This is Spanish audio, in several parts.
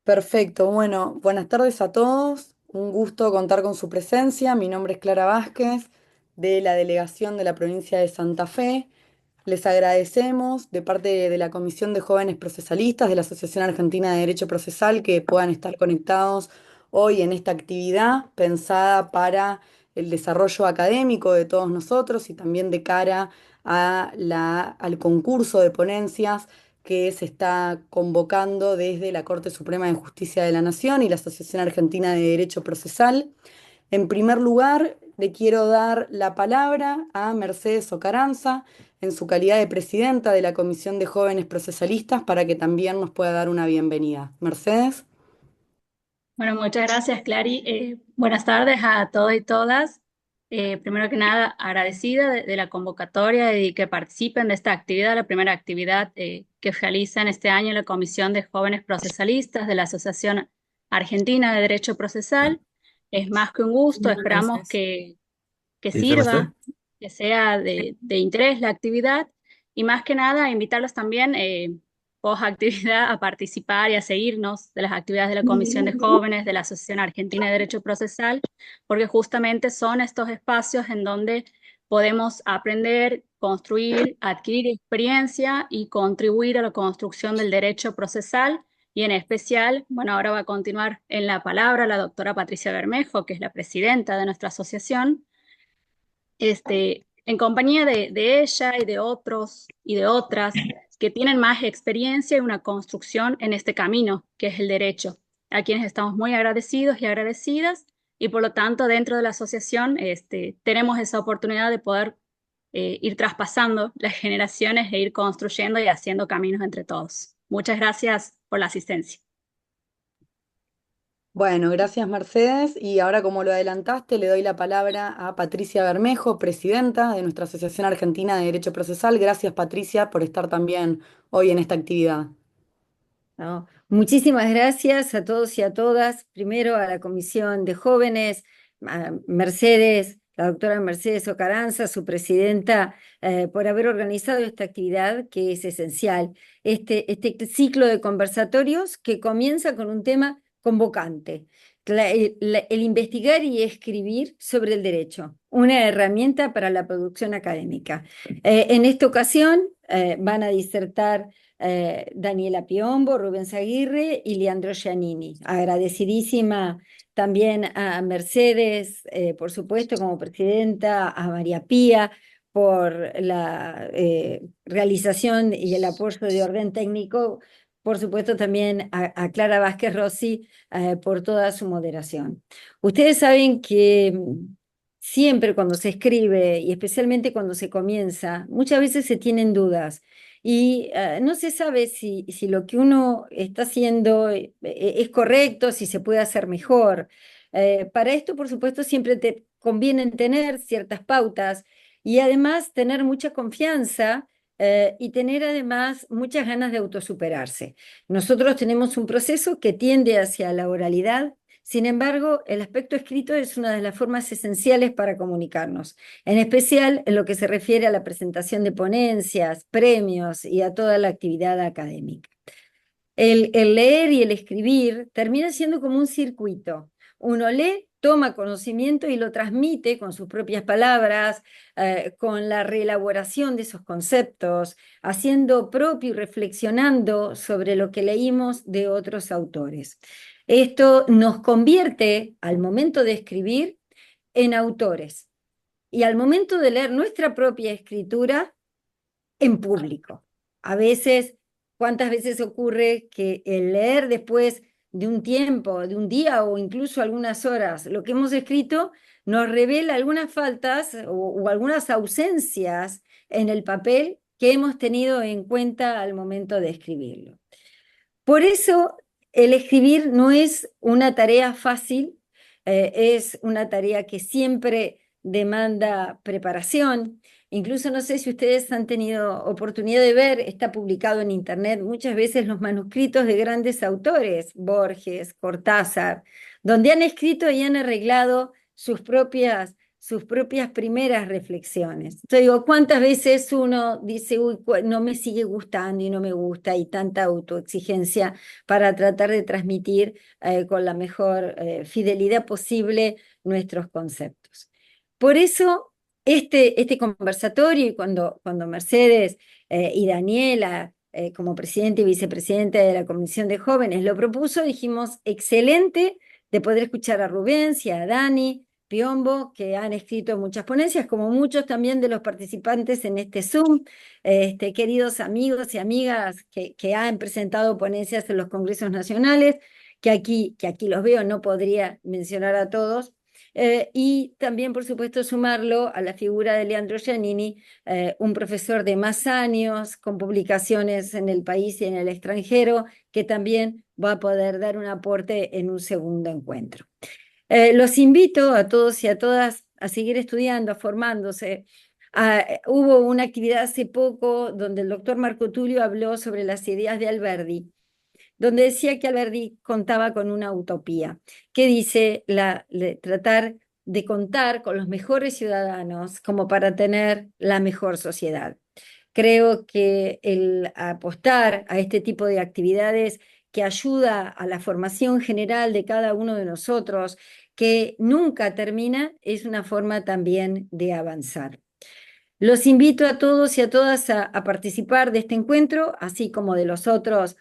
Perfecto, bueno, buenas tardes a todos. Un gusto contar con su presencia. Mi nombre es Clara Vázquez, de la delegación de la provincia de Santa Fe. Les agradecemos de parte de la Comisión de Jóvenes Procesalistas de la Asociación Argentina de Derecho Procesal que puedan estar conectados hoy en esta actividad pensada para el desarrollo académico de todos nosotros y también de cara al concurso de ponencias que se está convocando desde la Corte Suprema de Justicia de la Nación y la Asociación Argentina de Derecho Procesal. En primer lugar, le quiero dar la palabra a Mercedes Ocaranza en su calidad de presidenta de la Comisión de Jóvenes Procesalistas para que también nos pueda dar una bienvenida. Mercedes. Bueno, muchas gracias, Clary. Buenas tardes a todos y todas. Primero que nada, agradecida de la convocatoria y que participen de esta actividad, la primera actividad que realizan este año la Comisión de Jóvenes Procesalistas de la Asociación Argentina de Derecho Procesal. Es más que un gusto, Muchas esperamos gracias. que ¿Listo, Merced? sirva, que sea de interés la actividad y más que nada invitarlos también post actividad a participar y a seguirnos de las actividades de la Comisión de Jóvenes, de la Asociación Argentina de Derecho Procesal, porque justamente son estos espacios en donde podemos aprender, construir, adquirir experiencia y contribuir a la construcción del derecho procesal. Y en especial, bueno, ahora va a continuar en la palabra la doctora Patricia Bermejo, que es la presidenta de nuestra asociación, en compañía de ella y de otros y de otras que tienen más experiencia y una construcción en este camino, que es el derecho, a quienes estamos muy agradecidos y agradecidas, y por lo tanto dentro de la asociación tenemos esa oportunidad de poder ir traspasando las generaciones e ir construyendo y haciendo caminos entre todos. Muchas gracias por la asistencia. Bueno, gracias Mercedes. Y ahora, como lo adelantaste, le doy la palabra a Patricia Bermejo, presidenta de nuestra Asociación Argentina de Derecho Procesal. Gracias, Patricia, por estar también hoy en esta actividad. ¿No? Muchísimas gracias a todos y a todas. Primero a la Comisión de Jóvenes, a Mercedes, la doctora Mercedes Ocaranza, su presidenta, por haber organizado esta actividad que es esencial. Este ciclo de conversatorios que comienza con un tema convocante, el investigar y escribir sobre el derecho, una herramienta para la producción académica. En esta ocasión van a disertar Daniela Piombo, Rubén Aguirre y Leandro Giannini. Agradecidísima también a Mercedes, por supuesto, como presidenta, a María Pía por la realización y el apoyo de orden técnico, por supuesto también a Clara Vázquez Rossi por toda su moderación. Ustedes saben que siempre cuando se escribe y especialmente cuando se comienza, muchas veces se tienen dudas y no se sabe si lo que uno está haciendo es correcto, si se puede hacer mejor. Para esto, por supuesto, siempre te conviene tener ciertas pautas y además tener mucha confianza y tener además muchas ganas de autosuperarse. Nosotros tenemos un proceso que tiende hacia la oralidad. Sin embargo, el aspecto escrito es una de las formas esenciales para comunicarnos, en especial en lo que se refiere a la presentación de ponencias, premios y a toda la actividad académica. El leer y el escribir termina siendo como un circuito. Uno lee, toma conocimiento y lo transmite con sus propias palabras, con la reelaboración de esos conceptos, haciendo propio y reflexionando sobre lo que leímos de otros autores. Esto nos convierte, al momento de escribir, en autores y al momento de leer nuestra propia escritura, en público. A veces, ¿cuántas veces ocurre que el leer después de un tiempo, de un día o incluso algunas horas, lo que hemos escrito nos revela algunas faltas o algunas ausencias en el papel que hemos tenido en cuenta al momento de escribirlo? Por eso, el escribir no es una tarea fácil, es una tarea que siempre demanda preparación. Incluso no sé si ustedes han tenido oportunidad de ver, está publicado en internet muchas veces los manuscritos de grandes autores, Borges, Cortázar, donde han escrito y han arreglado sus propias primeras reflexiones. Yo digo, ¿cuántas veces uno dice, uy, no me sigue gustando y no me gusta, y tanta autoexigencia para tratar de transmitir con la mejor fidelidad posible nuestros conceptos? Por eso, este conversatorio, y cuando Mercedes y Daniela, como presidente y vicepresidente de la Comisión de Jóvenes, lo propuso, dijimos, excelente de poder escuchar a Rubens y a Dani Piombo, que han escrito muchas ponencias, como muchos también de los participantes en este Zoom, queridos amigos y amigas que han presentado ponencias en los congresos nacionales, que aquí los veo, no podría mencionar a todos. Y también, por supuesto, sumarlo a la figura de Leandro Giannini, un profesor de más años, con publicaciones en el país y en el extranjero, que también va a poder dar un aporte en un segundo encuentro. Los invito a todos y a todas a seguir estudiando, a formándose. Hubo una actividad hace poco donde el doctor Marco Tulio habló sobre las ideas de Alberdi, donde decía que Alberdi contaba con una utopía, que dice tratar de contar con los mejores ciudadanos como para tener la mejor sociedad. Creo que el apostar a este tipo de actividades que ayuda a la formación general de cada uno de nosotros, que nunca termina, es una forma también de avanzar. Los invito a todos y a todas a participar de este encuentro, así como de los otros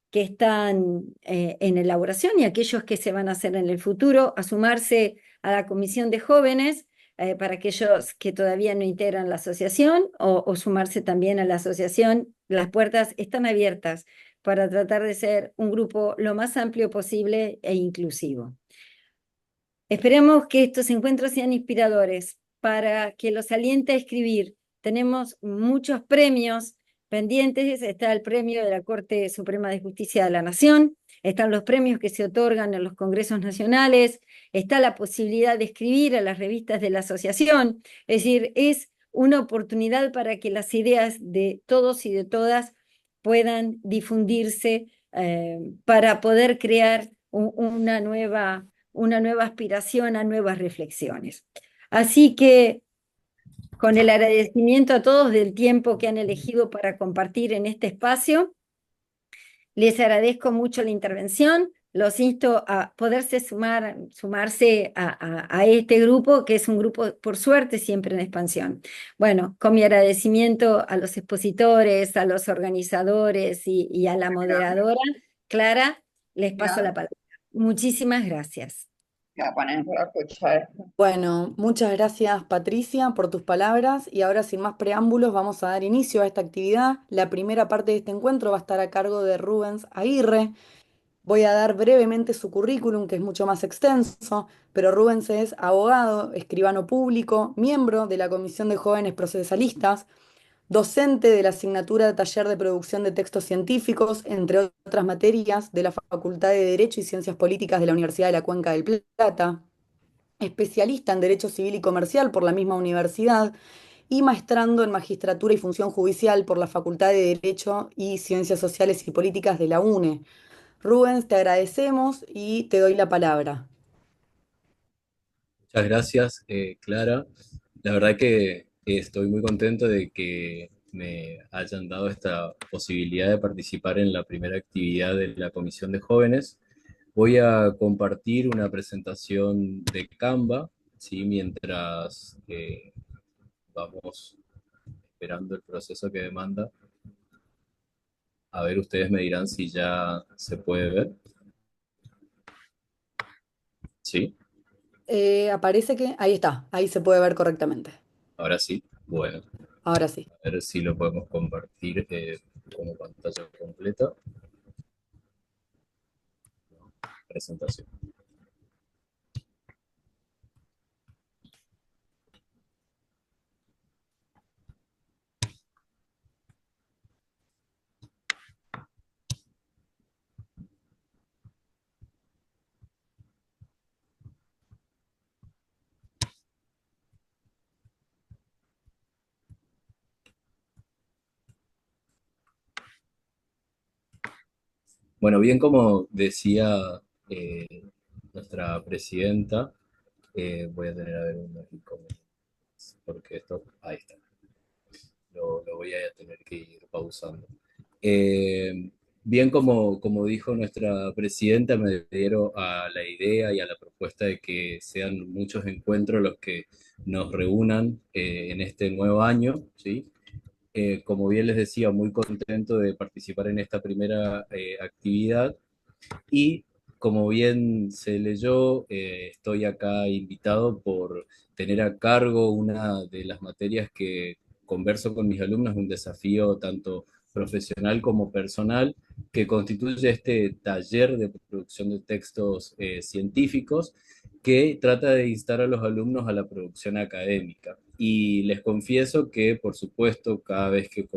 que están en elaboración y aquellos que se van a hacer en el futuro, a sumarse a la Comisión de Jóvenes para aquellos que todavía no integran la asociación o sumarse también a la asociación. Las puertas están abiertas para tratar de ser un grupo lo más amplio posible e inclusivo. Esperemos que estos encuentros sean inspiradores para que los aliente a escribir. Tenemos muchos premios pendientes. Está el premio de la Corte Suprema de Justicia de la Nación, están los premios que se otorgan en los congresos nacionales, está la posibilidad de escribir a las revistas de la asociación. Es decir, es una oportunidad para que las ideas de todos y de todas puedan difundirse para poder crear una nueva aspiración a nuevas reflexiones. Así que, con el agradecimiento a todos del tiempo que han elegido para compartir en este espacio, les agradezco mucho la intervención, los insto a poderse sumarse a este grupo, que es un grupo, por suerte, siempre en expansión. Bueno, con mi agradecimiento a los expositores, a los organizadores y a la moderadora, Clara, les paso la palabra. Muchísimas gracias. Bueno, muchas gracias Patricia por tus palabras y ahora sin más preámbulos vamos a dar inicio a esta actividad. La primera parte de este encuentro va a estar a cargo de Rubens Aguirre. Voy a dar brevemente su currículum, que es mucho más extenso, pero Rubens es abogado, escribano público, miembro de la Comisión de Jóvenes Procesalistas, docente de la asignatura de Taller de Producción de Textos Científicos, entre otras materias, de la Facultad de Derecho y Ciencias Políticas de la Universidad de la Cuenca del Plata, especialista en Derecho Civil y Comercial por la misma universidad y maestrando en Magistratura y Función Judicial por la Facultad de Derecho y Ciencias Sociales y Políticas de la UNE. Rubens, te agradecemos y te doy la palabra. Muchas gracias, Clara. La verdad que estoy muy contento de que me hayan dado esta posibilidad de participar en la primera actividad de la Comisión de Jóvenes. Voy a compartir una presentación de Canva, ¿sí? Mientras vamos esperando el proceso que demanda. A ver, ustedes me dirán si ya se puede ver. ¿Sí? Aparece que ahí está, ahí se puede ver correctamente. Ahora sí. Bueno, Ahora sí. a ver si lo podemos compartir como pantalla completa. Presentación. Bueno, bien como decía nuestra presidenta, voy a tener a ver unos inconvenientes, porque esto, ahí está, lo voy a tener que ir pausando. Eh, Bien, como dijo nuestra presidenta, me adhiero a la idea y a la propuesta de que sean muchos encuentros los que nos reúnan en este nuevo año, ¿sí? Como bien les decía, muy contento de participar en esta primera actividad y como bien se leyó, estoy acá invitado por tener a cargo una de las materias que converso con mis alumnos, un desafío tanto profesional como personal, que constituye este taller de producción de textos científicos que trata de instar a los alumnos a la producción académica. Y les confieso que, por supuesto, cada vez que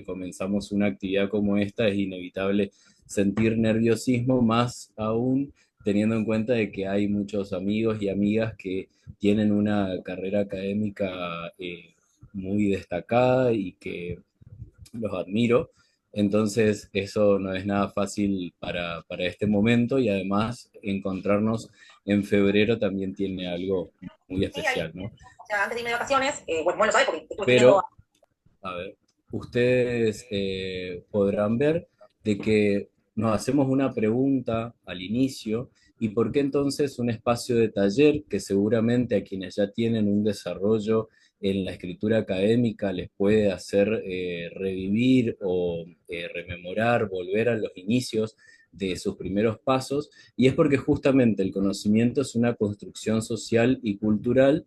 comenzamos una actividad como esta, es inevitable sentir nerviosismo, más aún teniendo en cuenta de que hay muchos amigos y amigas que tienen una carrera académica muy destacada y que los admiro. Entonces, eso no es nada fácil para este momento y además encontrarnos en febrero también tiene algo muy especial, ¿no? O sea, antes de irme de vacaciones, bueno, lo sabes porque estuve escribiendo. Pero a ver, ustedes podrán ver de que nos hacemos una pregunta al inicio y por qué entonces un espacio de taller que seguramente a quienes ya tienen un desarrollo en la escritura académica les puede hacer revivir o rememorar, volver a los inicios de sus primeros pasos, y es porque justamente el conocimiento es una construcción social y cultural,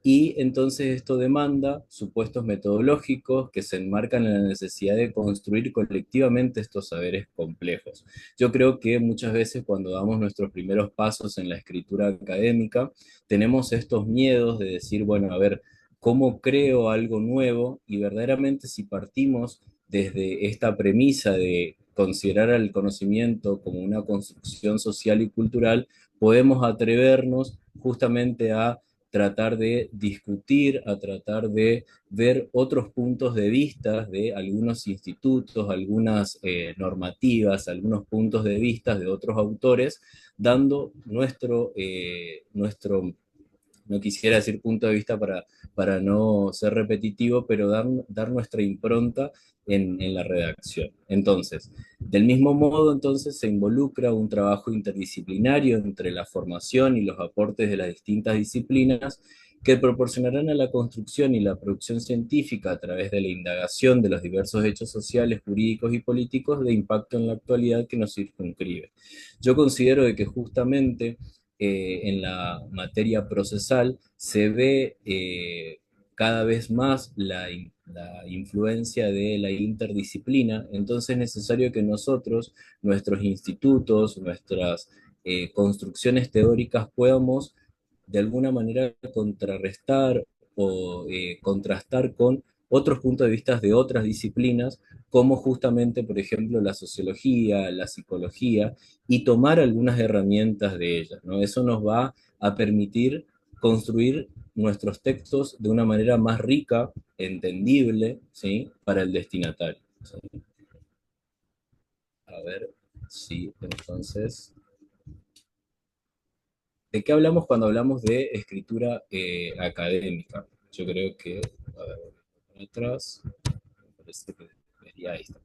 y entonces esto demanda supuestos metodológicos que se enmarcan en la necesidad de construir colectivamente estos saberes complejos. Yo creo que muchas veces cuando damos nuestros primeros pasos en la escritura académica, tenemos estos miedos de decir, bueno, a ver, ¿cómo creo algo nuevo? Y verdaderamente si partimos desde esta premisa de considerar al conocimiento como una construcción social y cultural, podemos atrevernos justamente a tratar de discutir, a tratar de ver otros puntos de vista de algunos institutos, algunas normativas, algunos puntos de vista de otros autores, dando nuestro no quisiera decir punto de vista para no ser repetitivo, pero dar nuestra impronta en la redacción. Entonces, del mismo modo, entonces se involucra un trabajo interdisciplinario entre la formación y los aportes de las distintas disciplinas que proporcionarán a la construcción y la producción científica a través de la indagación de los diversos hechos sociales, jurídicos y políticos de impacto en la actualidad que nos circunscribe. Yo considero de que justamente en la materia procesal se ve cada vez más la influencia de la interdisciplina, entonces es necesario que nosotros, nuestros institutos, nuestras construcciones teóricas podamos de alguna manera contrarrestar o contrastar con otros puntos de vista de otras disciplinas, como justamente, por ejemplo, la sociología, la psicología, y tomar algunas herramientas de ellas, ¿no? Eso nos va a permitir construir nuestros textos de una manera más rica, entendible, ¿sí? Para el destinatario, ¿sí? A ver, sí, entonces, ¿de qué hablamos cuando hablamos de escritura académica? Yo creo que, a ver, atrás, me parece que debería, ahí está.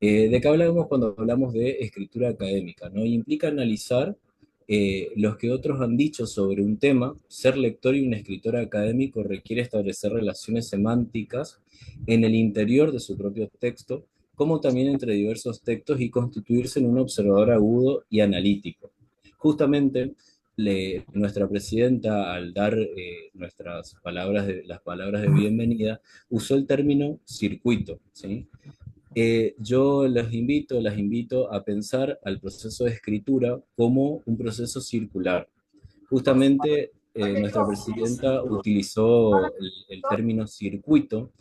¿De qué hablamos cuando hablamos de escritura académica? ¿No? Implica analizar los que otros han dicho sobre un tema. Ser lector y un escritor académico requiere establecer relaciones semánticas en el interior de su propio texto, como también entre diversos textos, y constituirse en un observador agudo y analítico. Justamente, nuestra presidenta, al dar las palabras de bienvenida, usó el término circuito, ¿sí? Yo las invito a pensar al proceso de escritura como un proceso circular. Justamente nuestra presidenta utilizó el término circuito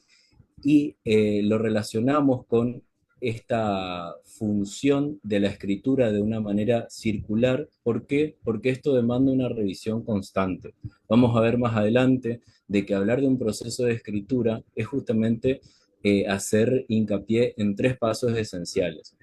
y lo relacionamos con esta función de la escritura de una manera circular. ¿Por qué? Porque esto demanda una revisión constante. Vamos a ver más adelante de que hablar de un proceso de escritura es justamente hacer hincapié en tres pasos esenciales: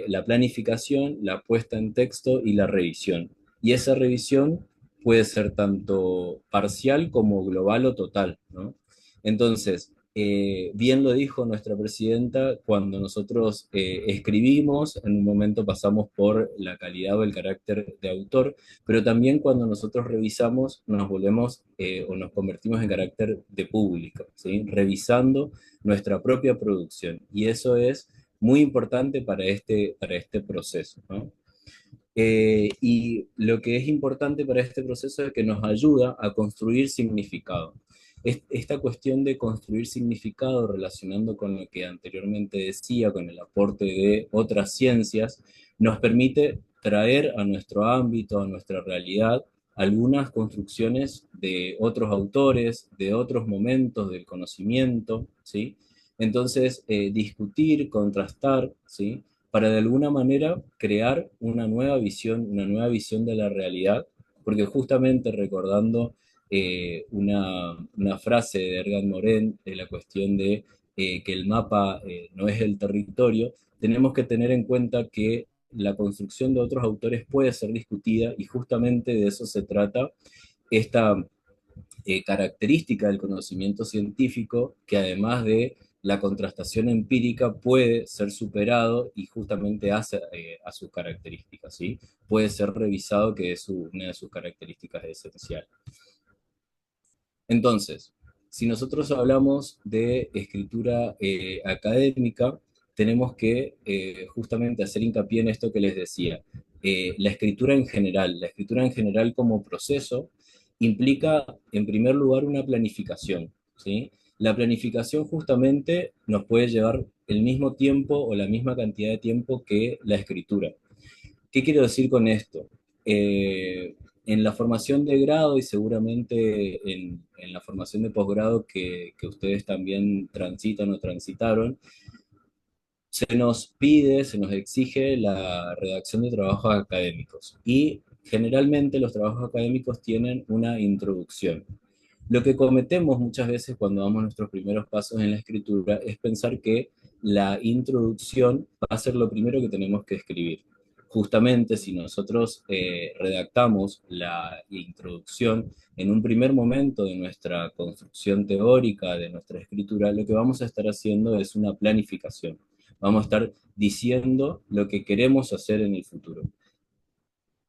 la planificación, la puesta en texto y la revisión. Y esa revisión puede ser tanto parcial como global o total, ¿no? Entonces, bien lo dijo nuestra presidenta, cuando nosotros escribimos, en un momento pasamos por la calidad o el carácter de autor, pero también cuando nosotros revisamos nos volvemos o nos convertimos en carácter de público, ¿sí? Revisando nuestra propia producción. Y eso es muy importante para este proceso, ¿no? Y lo que es importante para este proceso es que nos ayuda a construir significado. Esta cuestión de construir significado relacionando con lo que anteriormente decía, con el aporte de otras ciencias, nos permite traer a nuestro ámbito, a nuestra realidad, algunas construcciones de otros autores, de otros momentos del conocimiento, ¿sí? Entonces, discutir, contrastar, ¿sí? Para de alguna manera crear una nueva visión de la realidad, porque justamente recordando una frase de Ergan Morin de la cuestión de que el mapa no es el territorio, tenemos que tener en cuenta que la construcción de otros autores puede ser discutida y justamente de eso se trata esta característica del conocimiento científico que además de la contrastación empírica puede ser superado y justamente hace a sus características, ¿sí? Puede ser revisado, que es una de sus características esenciales. Entonces, si nosotros hablamos de escritura académica, tenemos que justamente hacer hincapié en esto que les decía. La escritura en general como proceso implica, en primer lugar, una planificación, ¿sí? La planificación justamente nos puede llevar el mismo tiempo o la misma cantidad de tiempo que la escritura. ¿Qué quiero decir con esto? En la formación de grado y seguramente en la formación de posgrado que ustedes también transitan o transitaron, se nos pide, se nos exige la redacción de trabajos académicos y generalmente los trabajos académicos tienen una introducción. Lo que cometemos muchas veces cuando damos nuestros primeros pasos en la escritura es pensar que la introducción va a ser lo primero que tenemos que escribir. Justamente si nosotros redactamos la introducción en un primer momento de nuestra construcción teórica, de nuestra escritura, lo que vamos a estar haciendo es una planificación. Vamos a estar diciendo lo que queremos hacer en el futuro,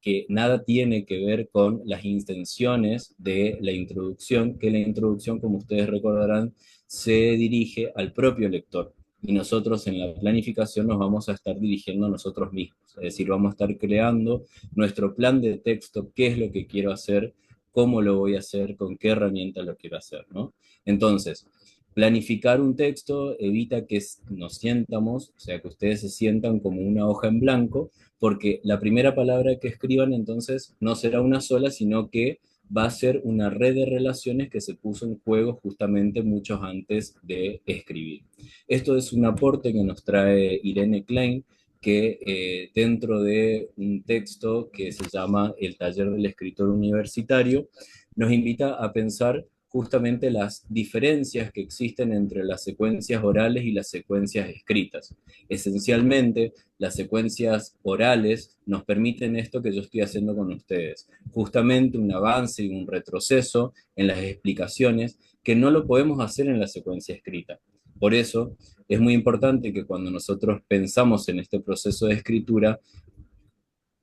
que nada tiene que ver con las intenciones de la introducción, que la introducción, como ustedes recordarán, se dirige al propio lector. Y nosotros en la planificación nos vamos a estar dirigiendo a nosotros mismos. Es decir, vamos a estar creando nuestro plan de texto, qué es lo que quiero hacer, cómo lo voy a hacer, con qué herramienta lo quiero hacer, ¿no? Entonces, planificar un texto evita que nos sientamos, o sea, que ustedes se sientan como una hoja en blanco, porque la primera palabra que escriban entonces no será una sola, sino que va a ser una red de relaciones que se puso en juego justamente muchos antes de escribir. Esto es un aporte que nos trae Irene Klein, que dentro de un texto que se llama El taller del escritor universitario, nos invita a pensar justamente las diferencias que existen entre las secuencias orales y las secuencias escritas. Esencialmente, las secuencias orales nos permiten esto que yo estoy haciendo con ustedes, justamente un avance y un retroceso en las explicaciones que no lo podemos hacer en la secuencia escrita. Por eso es muy importante que cuando nosotros pensamos en este proceso de escritura,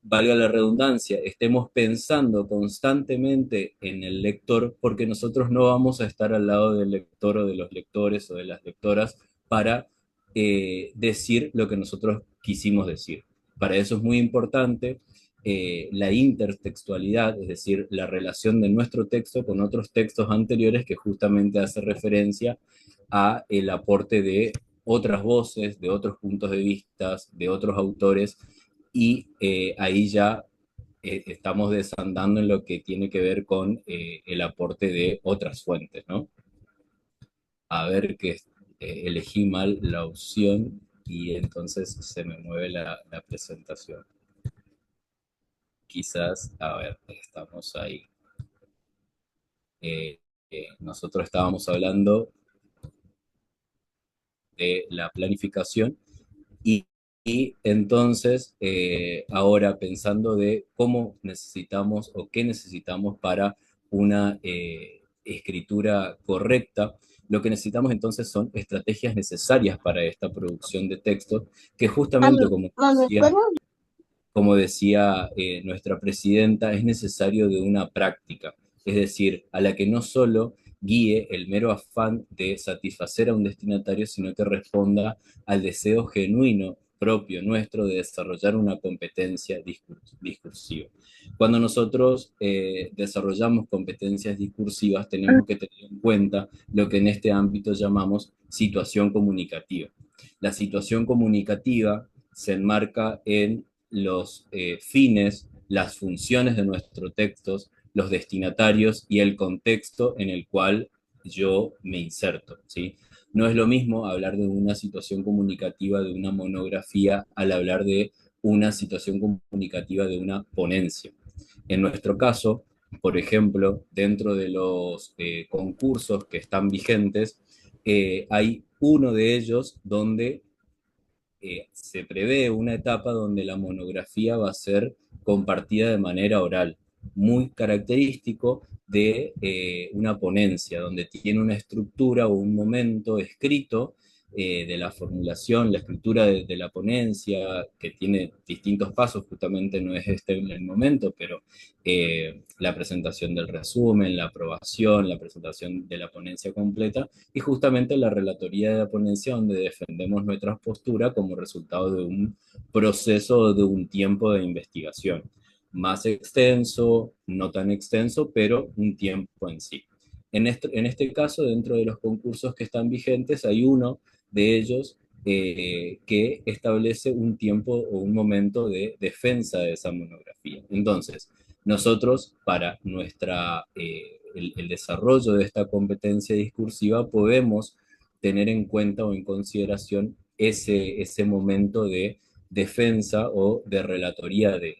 valga la redundancia, estemos pensando constantemente en el lector, porque nosotros no vamos a estar al lado del lector o de los lectores o de las lectoras para decir lo que nosotros quisimos decir. Para eso es muy importante la intertextualidad, es decir, la relación de nuestro texto con otros textos anteriores que justamente hace referencia a el aporte de otras voces, de otros puntos de vista, de otros autores, y ahí ya estamos desandando en lo que tiene que ver con el aporte de otras fuentes, ¿no? A ver que elegí mal la opción y entonces se me mueve la presentación. Quizás, a ver, estamos ahí. Nosotros estábamos hablando de la planificación y Y entonces, ahora pensando de cómo necesitamos o qué necesitamos para una escritura correcta, lo que necesitamos entonces son estrategias necesarias para esta producción de textos, que justamente como decía nuestra presidenta, es necesario de una práctica, es decir, a la que no solo guíe el mero afán de satisfacer a un destinatario, sino que responda al deseo genuino propio nuestro de desarrollar una competencia discursiva. Cuando nosotros desarrollamos competencias discursivas, tenemos que tener en cuenta lo que en este ámbito llamamos situación comunicativa. La situación comunicativa se enmarca en los fines, las funciones de nuestros textos, los destinatarios y el contexto en el cual yo me inserto, ¿sí? No es lo mismo hablar de una situación comunicativa de una monografía al hablar de una situación comunicativa de una ponencia. En nuestro caso, por ejemplo, dentro de los concursos que están vigentes, hay uno de ellos donde se prevé una etapa donde la monografía va a ser compartida de manera oral, muy característico de una ponencia, donde tiene una estructura o un momento escrito de la formulación, la escritura de la ponencia, que tiene distintos pasos, justamente no es este el momento, pero la presentación del resumen, la aprobación, la presentación de la ponencia completa, y justamente la relatoría de la ponencia donde defendemos nuestra postura como resultado de un proceso de un tiempo de investigación. Más extenso, no tan extenso, pero un tiempo en sí. En este caso, dentro de los concursos que están vigentes, hay uno de ellos que establece un tiempo o un momento de defensa de esa monografía. Entonces, nosotros, para el desarrollo de esta competencia discursiva, podemos tener en cuenta o en consideración ese momento de defensa o de relatoría de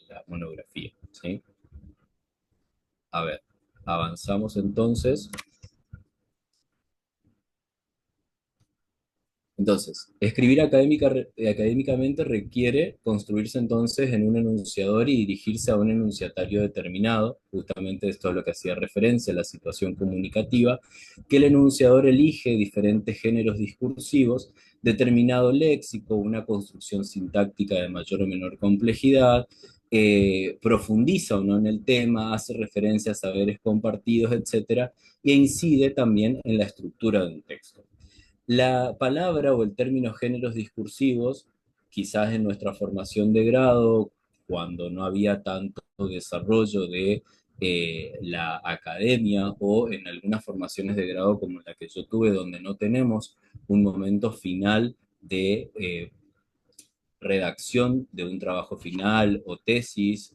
la monografía, ¿sí? A ver, avanzamos entonces. Entonces, escribir académicamente requiere construirse entonces en un enunciador y dirigirse a un enunciatario determinado, justamente esto es lo que hacía referencia a la situación comunicativa, que el enunciador elige diferentes géneros discursivos, determinado léxico, una construcción sintáctica de mayor o menor complejidad, profundiza o no en el tema, hace referencia a saberes compartidos, etcétera, e incide también en la estructura de un texto. La palabra o el término géneros discursivos, quizás en nuestra formación de grado, cuando no había tanto desarrollo de la academia o en algunas formaciones de grado como la que yo tuve, donde no tenemos un momento final de redacción de un trabajo final o tesis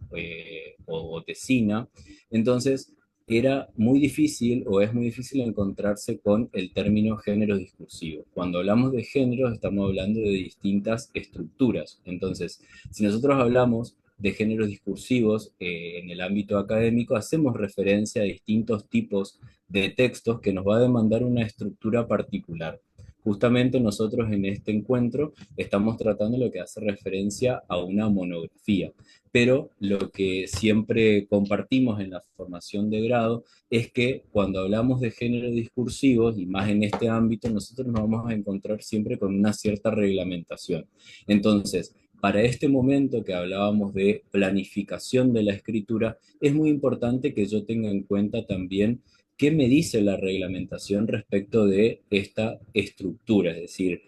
o tesina. Entonces, era muy difícil o es muy difícil encontrarse con el término género discursivo. Cuando hablamos de géneros estamos hablando de distintas estructuras. Entonces, si nosotros hablamos de géneros discursivos en el ámbito académico, hacemos referencia a distintos tipos de textos que nos va a demandar una estructura particular. Justamente nosotros en este encuentro estamos tratando lo que hace referencia a una monografía, pero lo que siempre compartimos en la formación de grado es que cuando hablamos de género discursivos, y más en este ámbito, nosotros nos vamos a encontrar siempre con una cierta reglamentación. Entonces, para este momento que hablábamos de planificación de la escritura, es muy importante que yo tenga en cuenta también qué me dice la reglamentación respecto de esta estructura, es decir,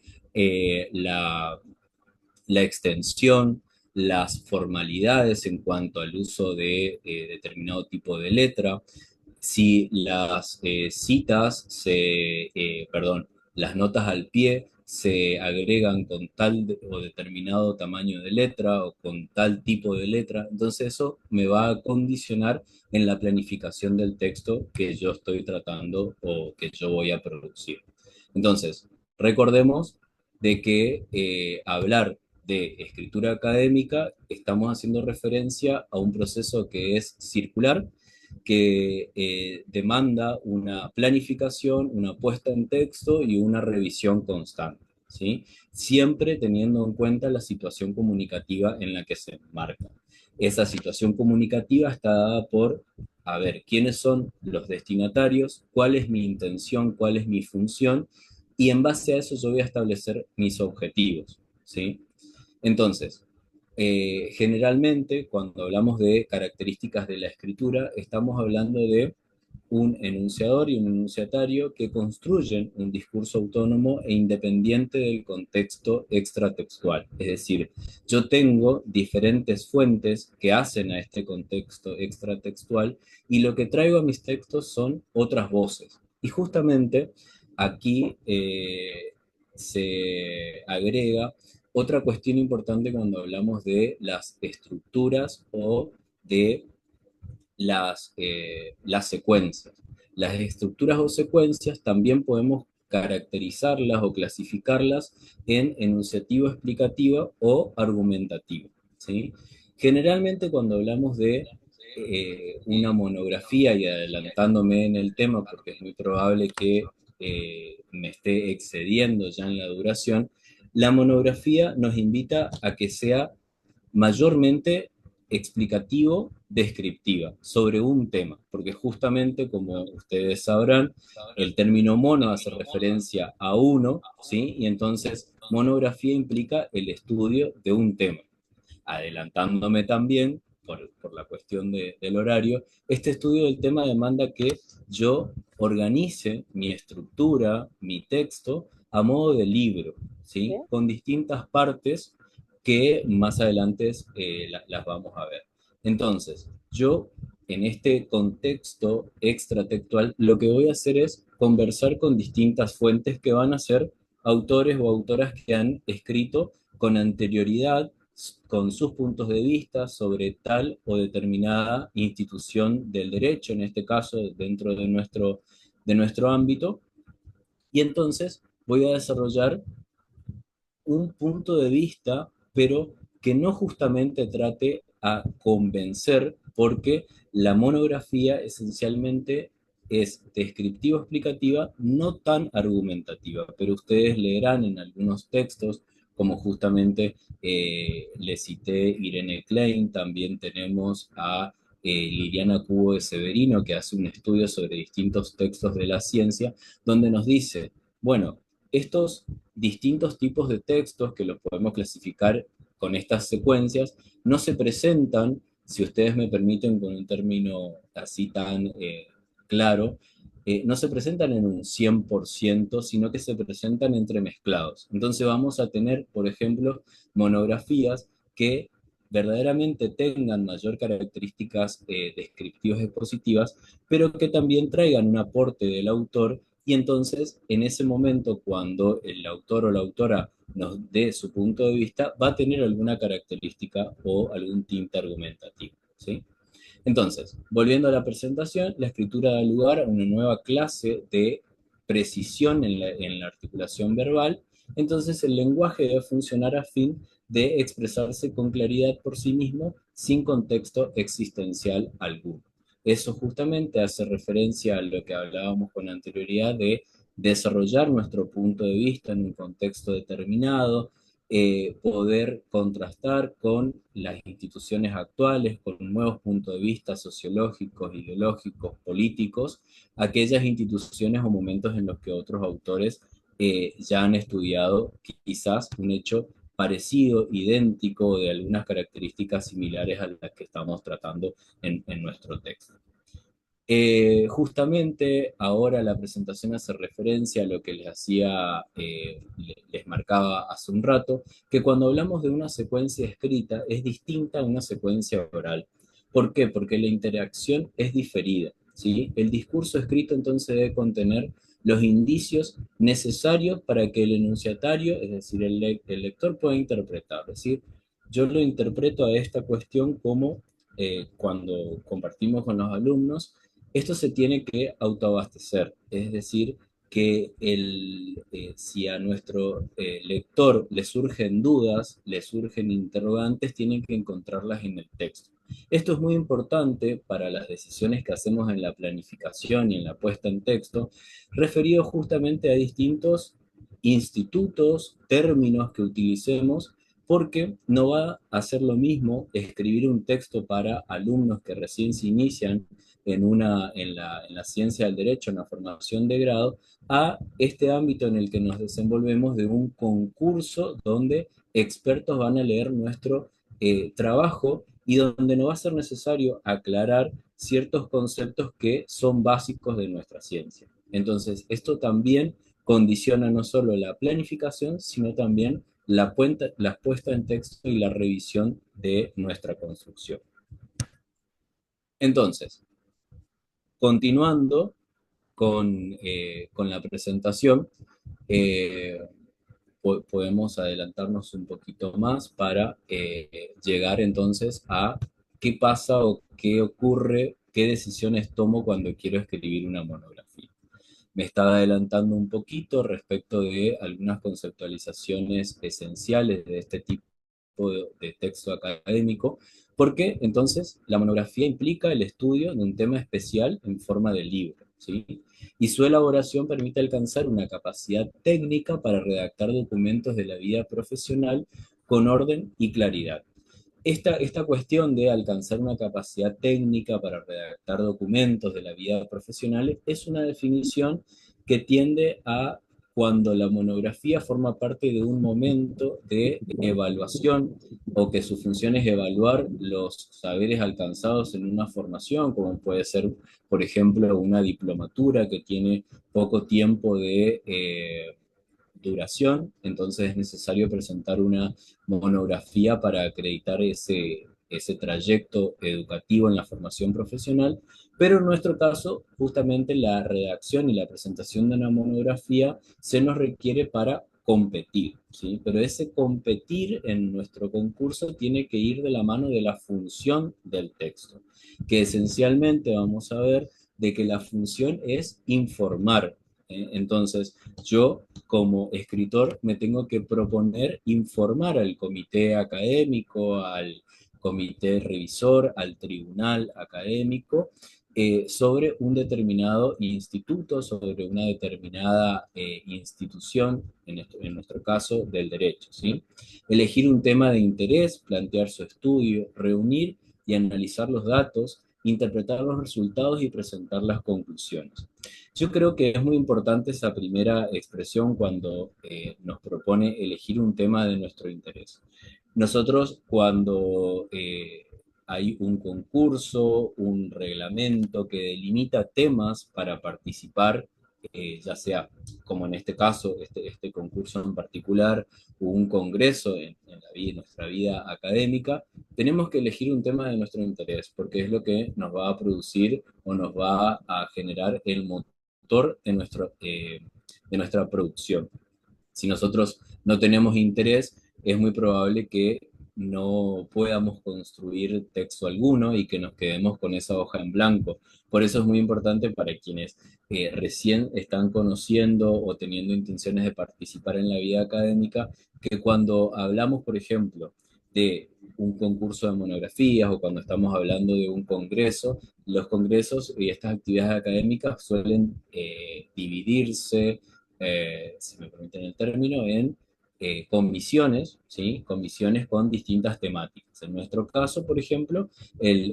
la extensión, las formalidades en cuanto al uso de determinado tipo de letra, si las perdón, las notas al pie se agregan con o determinado tamaño de letra o con tal tipo de letra, entonces eso me va a condicionar en la planificación del texto que yo estoy tratando o que yo voy a producir. Entonces, recordemos de que hablar de escritura académica estamos haciendo referencia a un proceso que es circular, que demanda una planificación, una puesta en texto y una revisión constante. ¿sí? Siempre teniendo en cuenta la situación comunicativa en la que se enmarca. Esa situación comunicativa está dada por, a ver, quiénes son los destinatarios, cuál es mi intención, cuál es mi función, y en base a eso yo voy a establecer mis objetivos, ¿sí? Entonces, generalmente cuando hablamos de características de la escritura, estamos hablando de un enunciador y un enunciatario que construyen un discurso autónomo e independiente del contexto extratextual. Es decir, yo tengo diferentes fuentes que hacen a este contexto extratextual y lo que traigo a mis textos son otras voces. Y justamente aquí se agrega otra cuestión importante cuando hablamos de las estructuras o de las secuencias. Las estructuras o secuencias también podemos caracterizarlas o clasificarlas en enunciativo explicativa o argumentativa, ¿sí? Generalmente cuando hablamos de una monografía, y adelantándome en el tema porque es muy probable que me esté excediendo ya en la duración, la monografía nos invita a que sea mayormente explicativo, descriptiva, sobre un tema, porque justamente, como ustedes sabrán, el término mono hace referencia a uno, ¿sí? Y entonces monografía implica el estudio de un tema. Adelantándome también, por la cuestión del horario, este estudio del tema demanda que yo organice mi estructura, mi texto, a modo de libro, ¿sí? Con distintas partes que más adelante las vamos a ver. Entonces, yo en este contexto extratextual lo que voy a hacer es conversar con distintas fuentes que van a ser autores o autoras que han escrito con anterioridad, con sus puntos de vista sobre tal o determinada institución del derecho, en este caso dentro de nuestro ámbito, y entonces voy a desarrollar un punto de vista, pero que no justamente trate a convencer, porque la monografía esencialmente es descriptivo-explicativa, no tan argumentativa, pero ustedes leerán en algunos textos, como justamente le cité Irene Klein, también tenemos a Liliana Cubo de Severino, que hace un estudio sobre distintos textos de la ciencia, donde nos dice, bueno, estos distintos tipos de textos que los podemos clasificar con estas secuencias no se presentan, si ustedes me permiten con un término así tan claro, no se presentan en un 100%, sino que se presentan entremezclados. Entonces vamos a tener, por ejemplo, monografías que verdaderamente tengan mayor características descriptivas expositivas, pero que también traigan un aporte del autor, y entonces en ese momento cuando el autor o la autora nos dé su punto de vista, va a tener alguna característica o algún tinte argumentativo, ¿sí? Entonces, volviendo a la presentación, la escritura da lugar a una nueva clase de precisión en la articulación verbal. Entonces el lenguaje debe funcionar a fin de expresarse con claridad por sí mismo, sin contexto existencial alguno. Eso justamente hace referencia a lo que hablábamos con anterioridad de desarrollar nuestro punto de vista en un contexto determinado, poder contrastar con las instituciones actuales, con nuevos puntos de vista sociológicos, ideológicos, políticos, aquellas instituciones o momentos en los que otros autores ya han estudiado quizás un hecho parecido, idéntico, de algunas características similares a las que estamos tratando en nuestro texto. Justamente ahora la presentación hace referencia a lo que les marcaba hace un rato, que cuando hablamos de una secuencia escrita es distinta a una secuencia oral. ¿Por qué? Porque la interacción es diferida, ¿sí? El discurso escrito entonces debe contener los indicios necesarios para que el enunciatario, es decir, el lector pueda interpretar. Es decir, yo lo interpreto a esta cuestión como cuando compartimos con los alumnos, esto se tiene que autoabastecer, es decir, que si a nuestro lector le surgen dudas, le surgen interrogantes, tienen que encontrarlas en el texto. Esto es muy importante para las decisiones que hacemos en la planificación y en la puesta en texto, referido justamente a distintos institutos, términos que utilicemos, porque no va a ser lo mismo escribir un texto para alumnos que recién se inician en la ciencia del derecho, en la formación de grado, a este ámbito en el que nos desenvolvemos de un concurso donde expertos van a leer nuestro trabajo y donde no va a ser necesario aclarar ciertos conceptos que son básicos de nuestra ciencia. Entonces, esto también condiciona no solo la planificación, sino también la puesta en texto y la revisión de nuestra construcción. Entonces, continuando con la presentación, eh, podemos adelantarnos un poquito más para llegar entonces a qué pasa o qué ocurre, qué decisiones tomo cuando quiero escribir una monografía. Me estaba adelantando un poquito respecto de algunas conceptualizaciones esenciales de este tipo de texto académico, porque entonces la monografía implica el estudio de un tema especial en forma de libro, ¿sí? Y su elaboración permite alcanzar una capacidad técnica para redactar documentos de la vida profesional con orden y claridad. Esta cuestión de alcanzar una capacidad técnica para redactar documentos de la vida profesional es una definición que tiende a cuando la monografía forma parte de un momento de evaluación o que su función es evaluar los saberes alcanzados en una formación, como puede ser, por ejemplo, una diplomatura que tiene poco tiempo de duración, entonces es necesario presentar una monografía para acreditar ese trayecto educativo en la formación profesional, pero en nuestro caso, justamente la redacción y la presentación de una monografía se nos requiere para competir, ¿sí? Pero ese competir en nuestro concurso tiene que ir de la mano de la función del texto, que esencialmente vamos a ver de que la función es informar. Entonces, yo como escritor me tengo que proponer informar al comité académico, al comité revisor, al tribunal académico, sobre un determinado instituto, sobre una determinada institución, en nuestro caso, del derecho, ¿sí? Elegir un tema de interés, plantear su estudio, reunir y analizar los datos, interpretar los resultados y presentar las conclusiones. Yo creo que es muy importante esa primera expresión cuando nos propone elegir un tema de nuestro interés. Nosotros cuando hay un concurso, un reglamento que delimita temas para participar, ya sea como en este caso, este concurso en particular, o un congreso en nuestra vida académica, tenemos que elegir un tema de nuestro interés, porque es lo que nos va a producir o nos va a generar el motor de nuestra producción. Si nosotros no tenemos interés, es muy probable que no podamos construir texto alguno y que nos quedemos con esa hoja en blanco. Por eso es muy importante para quienes recién están conociendo o teniendo intenciones de participar en la vida académica, que cuando hablamos, por ejemplo, de un concurso de monografías o cuando estamos hablando de un congreso, los congresos y estas actividades académicas suelen dividirse, si me permiten el término, en comisiones, ¿sí? Comisiones con distintas temáticas. En nuestro caso, por ejemplo,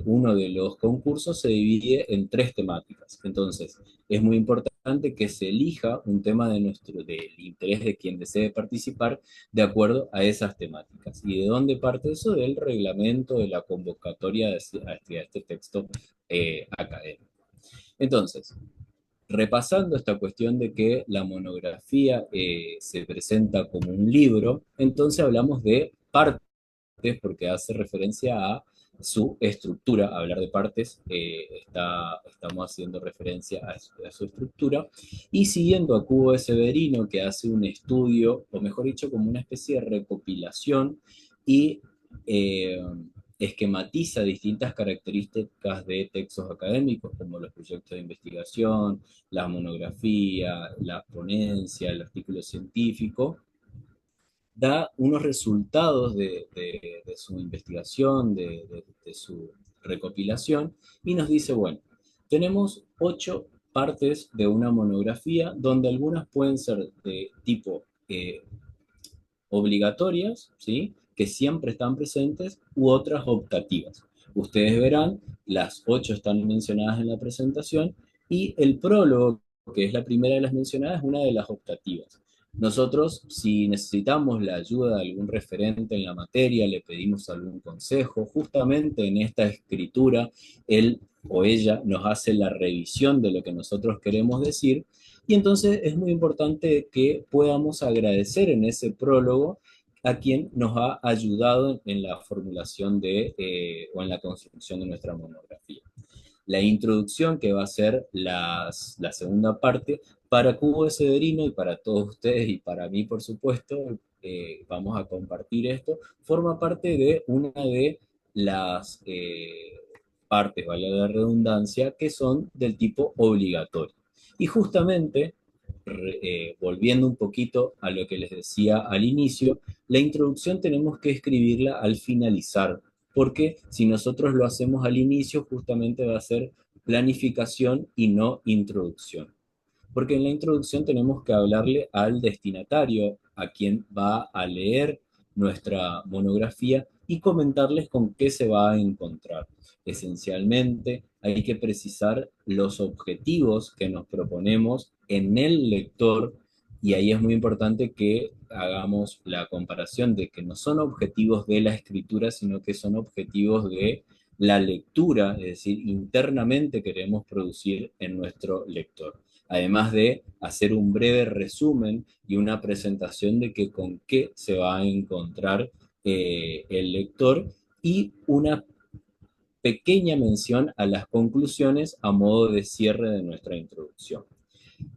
uno de los concursos se divide en 3 temáticas. Entonces, es muy importante que se elija un tema del interés de quien desee participar de acuerdo a esas temáticas. ¿Y de dónde parte eso? Del reglamento, de la convocatoria a este texto académico. Entonces, repasando esta cuestión de que la monografía se presenta como un libro, entonces hablamos de partes, porque hace referencia a su estructura. Hablar de partes, estamos haciendo referencia a su estructura, y siguiendo a Cubo de Severino, que hace un estudio, o mejor dicho, como una especie de recopilación, y esquematiza distintas características de textos académicos, como los proyectos de investigación, la monografía, la ponencia, el artículo científico, da unos resultados de su investigación, de su recopilación, y nos dice, bueno, tenemos 8 partes de una monografía, donde algunas pueden ser de tipo eh, obligatorias, ¿sí? Que siempre están presentes, u otras optativas. Ustedes verán, las 8 están mencionadas en la presentación y el prólogo, que es la primera de las mencionadas, es una de las optativas. Nosotros, si necesitamos la ayuda de algún referente en la materia, le pedimos algún consejo, justamente en esta escritura, él o ella nos hace la revisión de lo que nosotros queremos decir, y entonces es muy importante que podamos agradecer en ese prólogo a quien nos ha ayudado en la formulación o en la construcción de nuestra monografía. La introducción, que va a ser la segunda parte, para Cubo Severino y para todos ustedes y para mí, por supuesto, vamos a compartir esto, forma parte de una de las partes, vale la redundancia, que son del tipo obligatorio. Y justamente, volviendo un poquito a lo que les decía al inicio, la introducción tenemos que escribirla al finalizar, porque si nosotros lo hacemos al inicio, justamente va a ser planificación y no introducción. Porque en la introducción tenemos que hablarle al destinatario, a quien va a leer nuestra monografía, y comentarles con qué se va a encontrar. Esencialmente, hay que precisar los objetivos que nos proponemos en el lector, y ahí es muy importante que hagamos la comparación de que no son objetivos de la escritura, sino que son objetivos de la lectura, es decir, internamente queremos producir en nuestro lector. Además de hacer un breve resumen y una presentación de que con qué se va a encontrar el lector, y una pequeña mención a las conclusiones a modo de cierre de nuestra introducción.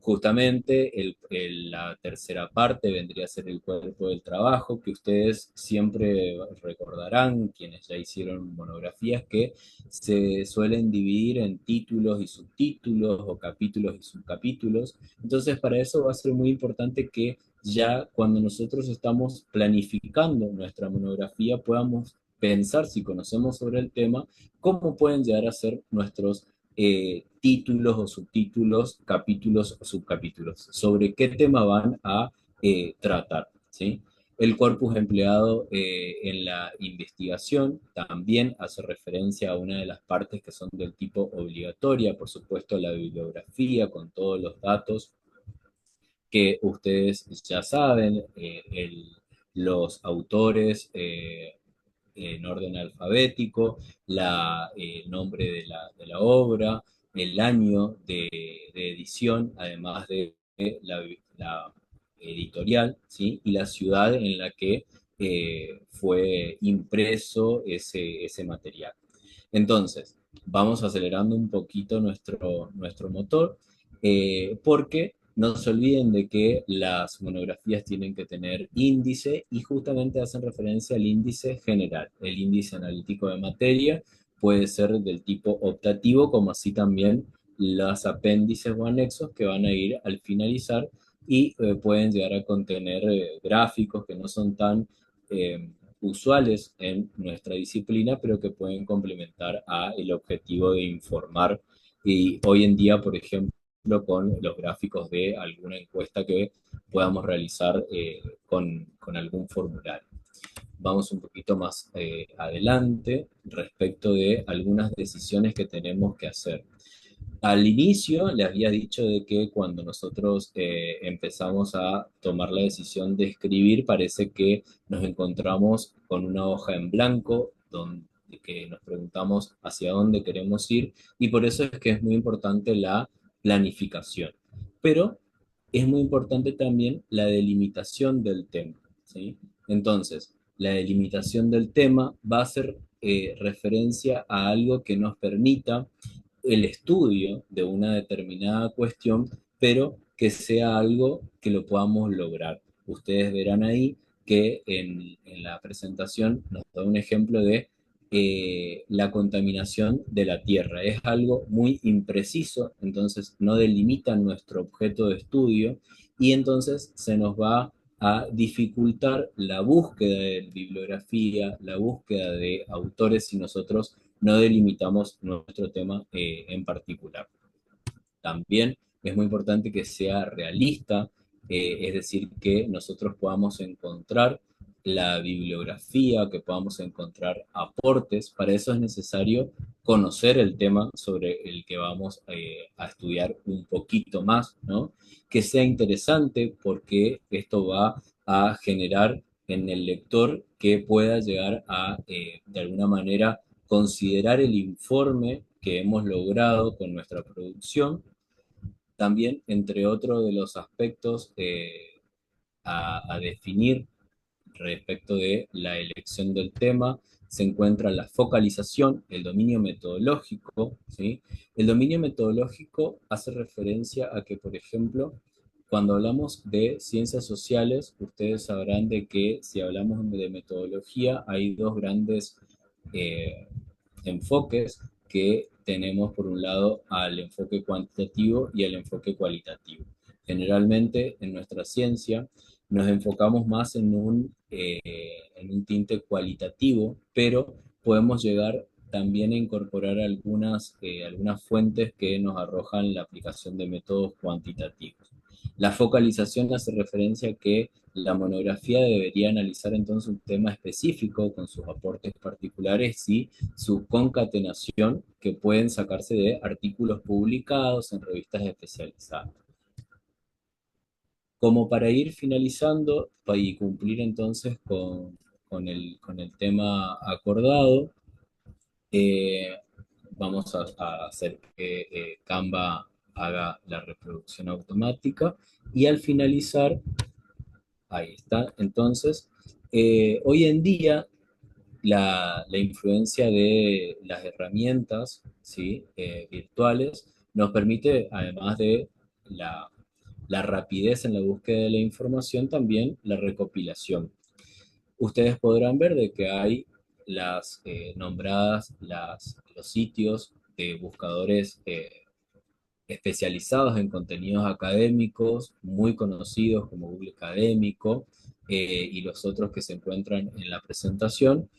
Justamente la tercera parte vendría a ser el cuerpo del trabajo, que ustedes siempre recordarán, quienes ya hicieron monografías, que se suelen dividir en títulos y subtítulos, o capítulos y subcapítulos. Entonces, para eso va a ser muy importante que ya cuando nosotros estamos planificando nuestra monografía podamos pensar, si conocemos sobre el tema, cómo pueden llegar a ser nuestros títulos o subtítulos, capítulos o subcapítulos, sobre qué tema van a tratar, ¿sí? El corpus empleado en la investigación también hace referencia a una de las partes que son del tipo obligatoria, por supuesto la bibliografía con todos los datos que ustedes ya saben, los autores en orden alfabético, el nombre de la obra, el año de edición, además de la editorial, ¿sí? Y la ciudad en la que fue impreso ese material. Entonces, vamos acelerando un poquito nuestro motor, porque no se olviden de que las monografías tienen que tener índice, y justamente hacen referencia al índice general. El índice analítico de materia puede ser del tipo optativo, como así también los apéndices o anexos que van a ir al finalizar, y pueden llegar a contener gráficos que no son tan usuales en nuestra disciplina, pero que pueden complementar a el objetivo de informar. Y hoy en día, por ejemplo, con los gráficos de alguna encuesta que podamos realizar con algún formulario. Vamos un poquito más adelante respecto de algunas decisiones que tenemos que hacer. Al inicio le había dicho de que cuando nosotros empezamos a tomar la decisión de escribir, parece que nos encontramos con una hoja en blanco donde que nos preguntamos hacia dónde queremos ir, y por eso es que es muy importante la planificación. Pero es muy importante también la delimitación del tema, ¿sí? Entonces, la delimitación del tema va a hacer referencia a algo que nos permita el estudio de una determinada cuestión, pero que sea algo que lo podamos lograr. Ustedes verán ahí que en la presentación nos da un ejemplo de la contaminación de la tierra. Es algo muy impreciso, entonces no delimita nuestro objeto de estudio, y entonces se nos va a dificultar la búsqueda de bibliografía, la búsqueda de autores, si nosotros no delimitamos nuestro tema en particular. También es muy importante que sea realista es decir, que nosotros podamos encontrar la bibliografía, que podamos encontrar aportes. Para eso es necesario conocer el tema sobre el que vamos a estudiar un poquito más, ¿no? Que sea interesante porque esto va a generar en el lector que pueda llegar a, de alguna manera, considerar el informe que hemos logrado con nuestra producción. También, entre otros de los aspectos a definir respecto de la elección del tema, se encuentra la focalización, el dominio metodológico, ¿sí? El dominio metodológico hace referencia a que, por ejemplo, cuando hablamos de ciencias sociales, ustedes sabrán de que si hablamos de metodología, hay dos grandes eh, enfoques que tenemos. Por un lado al enfoque cuantitativo y al enfoque cualitativo. Generalmente en nuestra ciencia nos enfocamos más en un tinte cualitativo, pero podemos llegar también a incorporar algunas fuentes que nos arrojan la aplicación de métodos cuantitativos. La focalización hace referencia a que la monografía debería analizar entonces un tema específico con sus aportes particulares y su concatenación que pueden sacarse de artículos publicados en revistas especializadas. Como para ir finalizando y cumplir entonces con el tema acordado, eh, vamos a hacer que Canva haga la reproducción automática y al finalizar, ahí está, entonces, hoy en día la influencia de las herramientas, ¿sí? Virtuales nos permite, además de la, la rapidez en la búsqueda de la información, también la recopilación. Ustedes podrán ver de que hay las nombradas, los sitios de buscadores especializados en contenidos académicos, muy conocidos como Google Académico, y los otros que se encuentran en la presentación,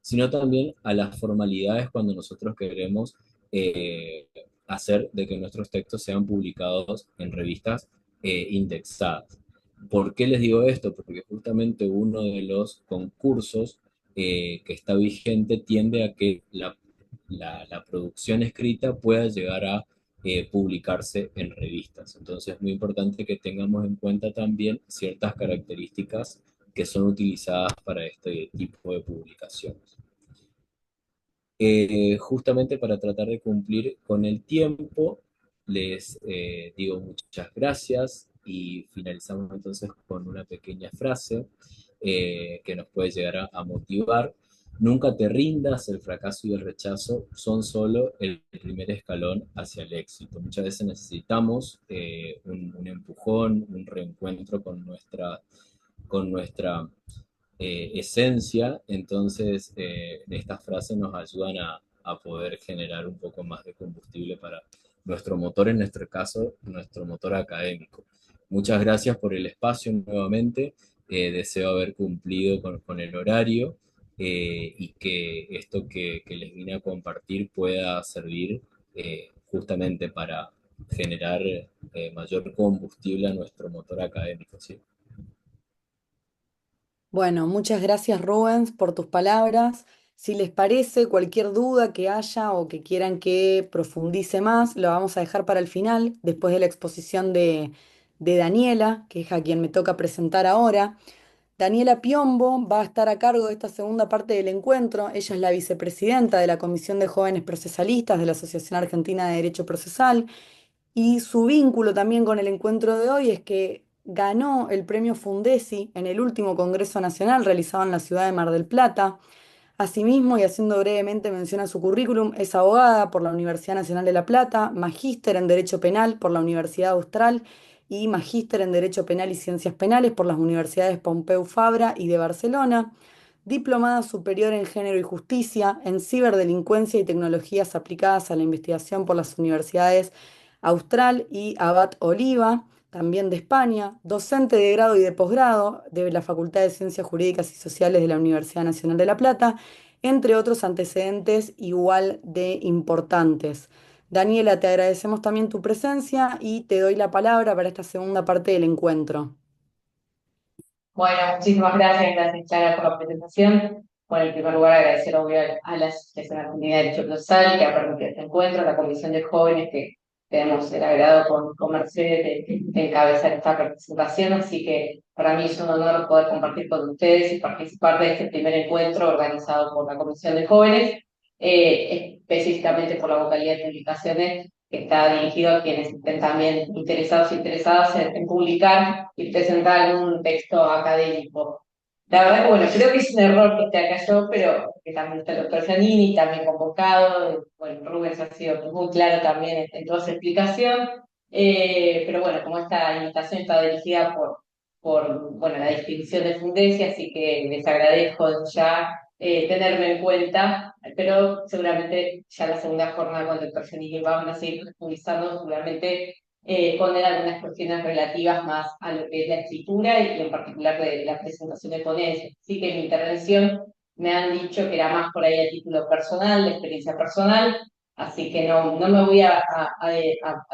sino también a las formalidades cuando nosotros queremos eh, hacer de que nuestros textos sean publicados en revistas indexadas. ¿Por qué les digo esto? Porque justamente uno de los concursos que está vigente tiende a que la producción escrita pueda llegar a publicarse en revistas. Entonces es muy importante que tengamos en cuenta también ciertas características que son utilizadas para este tipo de publicaciones. Justamente para tratar de cumplir con el tiempo, les digo muchas gracias y finalizamos entonces con una pequeña frase que nos puede llegar a motivar. Nunca te rindas, el fracaso y el rechazo son solo el primer escalón hacia el éxito. Muchas veces necesitamos un empujón, un reencuentro con nuestra esencia. Entonces estas frases nos ayudan a poder generar un poco más de combustible para nuestro motor, en nuestro caso, nuestro motor académico. Muchas gracias por el espacio nuevamente, deseo haber cumplido con el horario y que esto que les vine a compartir pueda servir justamente para generar mayor combustible a nuestro motor académico, ¿sí? Bueno, muchas gracias Rubens por tus palabras. Si les parece, cualquier duda que haya o que quieran que profundice más, lo vamos a dejar para el final, después de la exposición de Daniela, que es a quien me toca presentar ahora. Daniela Piombo va a estar a cargo de esta segunda parte del encuentro. Ella es la vicepresidenta de la Comisión de Jóvenes Procesalistas de la Asociación Argentina de Derecho Procesal. Y su vínculo también con el encuentro de hoy es que ganó el premio Fundesi en el último Congreso Nacional realizado en la ciudad de Mar del Plata. Asimismo, y haciendo brevemente mención a su currículum, es abogada por la Universidad Nacional de La Plata, magíster en Derecho Penal por la Universidad Austral y magíster en Derecho Penal y Ciencias Penales por las Universidades Pompeu Fabra y de Barcelona, diplomada superior en Género y Justicia, en Ciberdelincuencia y Tecnologías aplicadas a la investigación por las Universidades Austral y Abad Oliva, también de España, docente de grado y de posgrado de la Facultad de Ciencias Jurídicas y Sociales de la Universidad Nacional de La Plata entre otros antecedentes igual de importantes. Daniela, te agradecemos también tu presencia y te doy la palabra para esta segunda parte del encuentro. Bueno, muchísimas gracias, gracias Clara por la presentación. Bueno, en primer lugar agradecer obvio a la Asociación Argentina de Derecho Procesal que ha permitido este encuentro, a la Comisión de Jóvenes que tenemos el agrado con Mercedes de encabezar esta presentación, así que para mí es un honor poder compartir con ustedes y participar de este primer encuentro organizado por la Comisión de Jóvenes, específicamente por la vocalía de publicaciones que está dirigido a quienes estén también interesados e interesadas en publicar y presentar algún texto académico. La verdad que, bueno, creo que es un error que esté acá yo, pero que también está el doctor Giannini, también convocado. Bueno, Rubens ha sido muy claro también en toda su explicación. Pero bueno, como esta invitación está dirigida bueno, la distinción de Fundencia, así que les agradezco ya tenerme en cuenta, pero seguramente ya la segunda jornada con el doctor Giannini vamos a seguir profundizando, seguramente poner algunas cuestiones relativas más a lo que es la escritura y en particular de la presentación de ponencias. Así que en mi intervención me han dicho que era más por ahí a título personal, de experiencia personal, así que no me voy a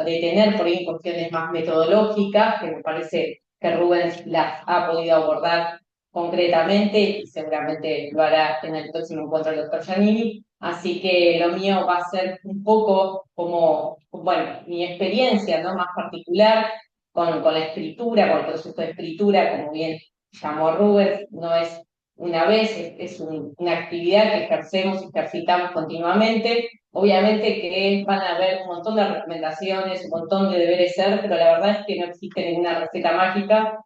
detener por ahí en cuestiones más metodológicas, que me parece que Rubens las ha podido abordar concretamente y seguramente lo hará en el próximo encuentro del doctor Giannini. Así que lo mío va a ser un poco como, bueno, mi experiencia, ¿no? Más particular con la escritura, con el proceso de escritura, como bien llamó Rubens, no es una vez, una actividad que ejercemos y ejercitamos continuamente. Obviamente que van a haber un montón de recomendaciones, un montón de deberes ser, pero la verdad es que no existe ninguna receta mágica.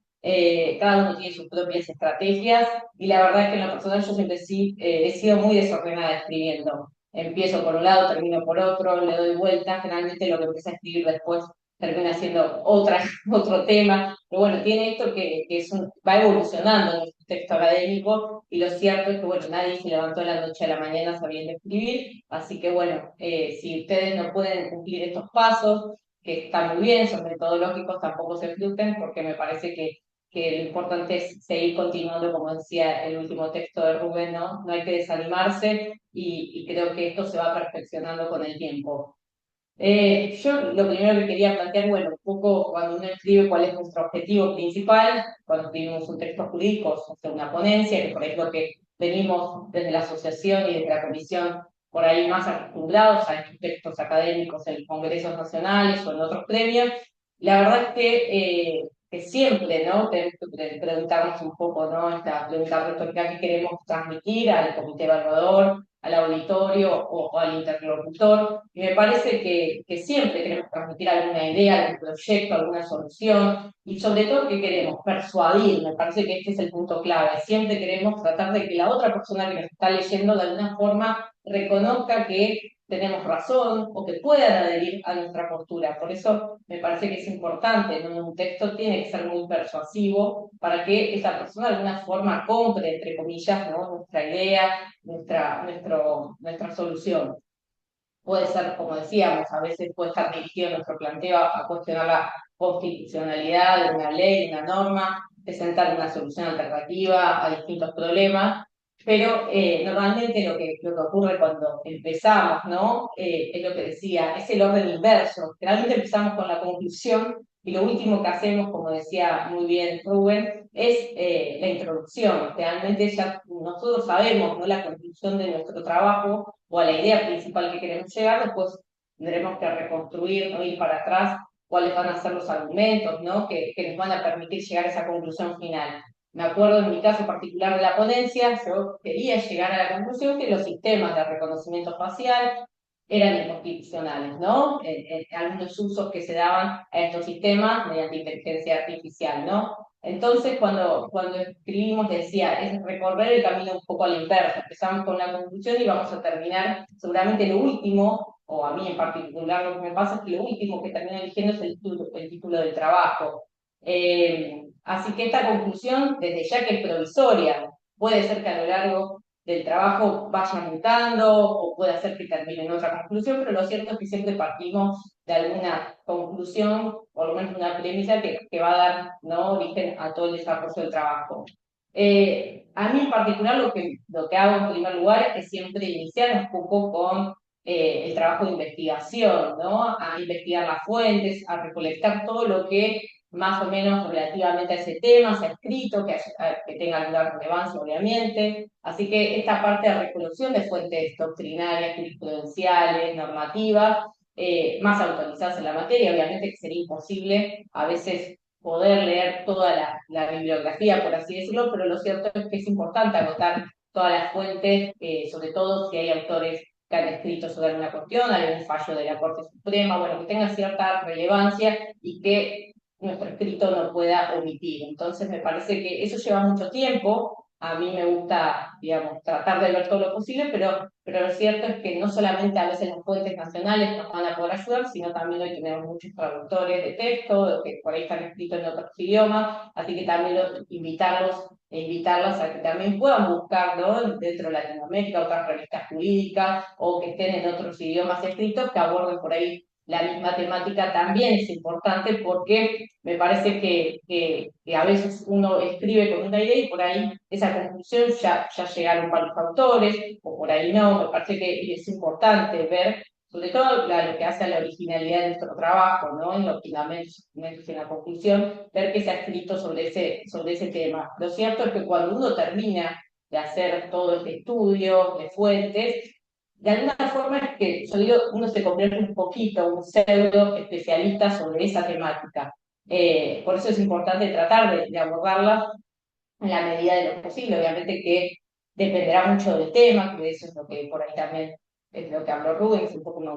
Cada uno tiene sus propias estrategias y la verdad es que en lo personal yo siempre sí he sido muy desordenada escribiendo. Empiezo por un lado, termino por otro, le doy vueltas, generalmente lo que empecé a escribir después termina siendo otro tema, pero bueno, tiene esto que va evolucionando nuestro texto académico y lo cierto es que bueno, nadie se levantó de la noche a la mañana sabiendo escribir, así que bueno, si ustedes no pueden cumplir estos pasos, que están muy bien, son metodológicos, tampoco se frustren porque me parece que lo importante es seguir continuando, como decía el último texto de Rubén, ¿no? No hay que desanimarse y creo que esto se va perfeccionando con el tiempo. Yo lo primero que quería plantear, bueno, un poco cuando uno escribe cuál es nuestro objetivo principal, cuando escribimos un texto jurídico, o sea, una ponencia, que por ahí es lo que venimos desde la asociación y desde la comisión por ahí más acostumbrados a estos textos académicos en congresos nacionales o en otros premios, la verdad es que siempre, ¿no? Tenemos que preguntarnos un poco, ¿no? Esta pregunta retórica que queremos transmitir al comité evaluador, al auditorio o al interlocutor. Y me parece que siempre queremos transmitir alguna idea, algún proyecto, alguna solución, y sobre todo que queremos persuadir, me parece que este es el punto clave. Siempre queremos tratar de que la otra persona que nos está leyendo de alguna forma reconozca que tenemos razón o que puedan adherir a nuestra postura. Por eso me parece que es importante, ¿no? Un texto tiene que ser muy persuasivo para que esa persona de alguna forma compre, entre comillas, ¿no? Nuestra idea, nuestra solución. Puede ser, como decíamos, a veces puede estar dirigido nuestro planteo a cuestionar la constitucionalidad de una ley, de una norma, presentar una solución alternativa a distintos problemas, pero normalmente lo que ocurre cuando empezamos, ¿no? Es lo que decía, es el orden inverso. Generalmente empezamos con la conclusión y lo último que hacemos, como decía muy bien Rubén, es la introducción. Realmente ya nosotros sabemos, ¿no? La conclusión de nuestro trabajo o a la idea principal que queremos llegar, después tendremos que reconstruir, ¿no? Ir para atrás cuáles van a ser los argumentos, ¿no? Que nos van a permitir llegar a esa conclusión final. Me acuerdo en mi caso particular de la ponencia, yo quería llegar a la conclusión que los sistemas de reconocimiento facial eran inconstitucionales, ¿no? Algunos usos que se daban a estos sistemas mediante inteligencia artificial, ¿no? Entonces, cuando escribimos, decía, es recorrer el camino un poco a la inversa. Empezamos con una conclusión y vamos a terminar, seguramente lo último, o a mí en particular lo que me pasa es que lo último que termino eligiendo es el título del trabajo. Así que esta conclusión, desde ya que es provisoria, puede ser que a lo largo del trabajo vaya mutando o puede hacer que termine en otra conclusión, pero lo cierto es que siempre partimos de alguna conclusión, por lo menos una premisa que va a dar, ¿no? Origen a todo el desarrollo del trabajo. A mí en particular lo que hago en primer lugar es siempre iniciar un poco con el trabajo de investigación, ¿no? A investigar las fuentes, a recolectar todo lo que más o menos relativamente a ese tema se ha escrito, que tenga alguna relevancia, obviamente. Así que esta parte de recolección de fuentes doctrinarias, jurisprudenciales, normativas, más autorizadas en la materia, obviamente que sería imposible a veces poder leer toda la bibliografía, por así decirlo, pero lo cierto es que es importante anotar todas las fuentes, sobre todo si hay autores que han escrito sobre alguna cuestión, algún fallo de la Corte Suprema, bueno, que tenga cierta relevancia y que nuestro escrito no pueda omitir. Entonces me parece que eso lleva mucho tiempo. A mí me gusta, digamos, tratar de ver todo lo posible, pero lo cierto es que no solamente a veces las fuentes nacionales nos van a poder ayudar, sino también hoy tenemos muchos traductores de texto, que por ahí están escritos en otros idiomas, así que también invitarlos e invitarlas a que también puedan buscar, ¿no?, dentro de Latinoamérica otras revistas jurídicas o que estén en otros idiomas escritos que aborden por ahí la misma temática. También es importante porque me parece que a veces uno escribe con una idea y por ahí esa conclusión ya llegaron para los autores, o por ahí no. Me parece que es importante ver, sobre todo lo que hace a la originalidad de nuestro trabajo, ¿no? En los fundamentos, en la conclusión, ver qué se ha escrito sobre ese tema. Lo cierto es que cuando uno termina de hacer todo este estudio de fuentes, de alguna forma es que, yo digo, uno se convierte un poquito en un pseudo especialista sobre esa temática. Por eso es importante tratar de abordarla en la medida de lo posible. Obviamente que dependerá mucho del tema, que eso es lo que por ahí también es lo que habló Rubens, un poco me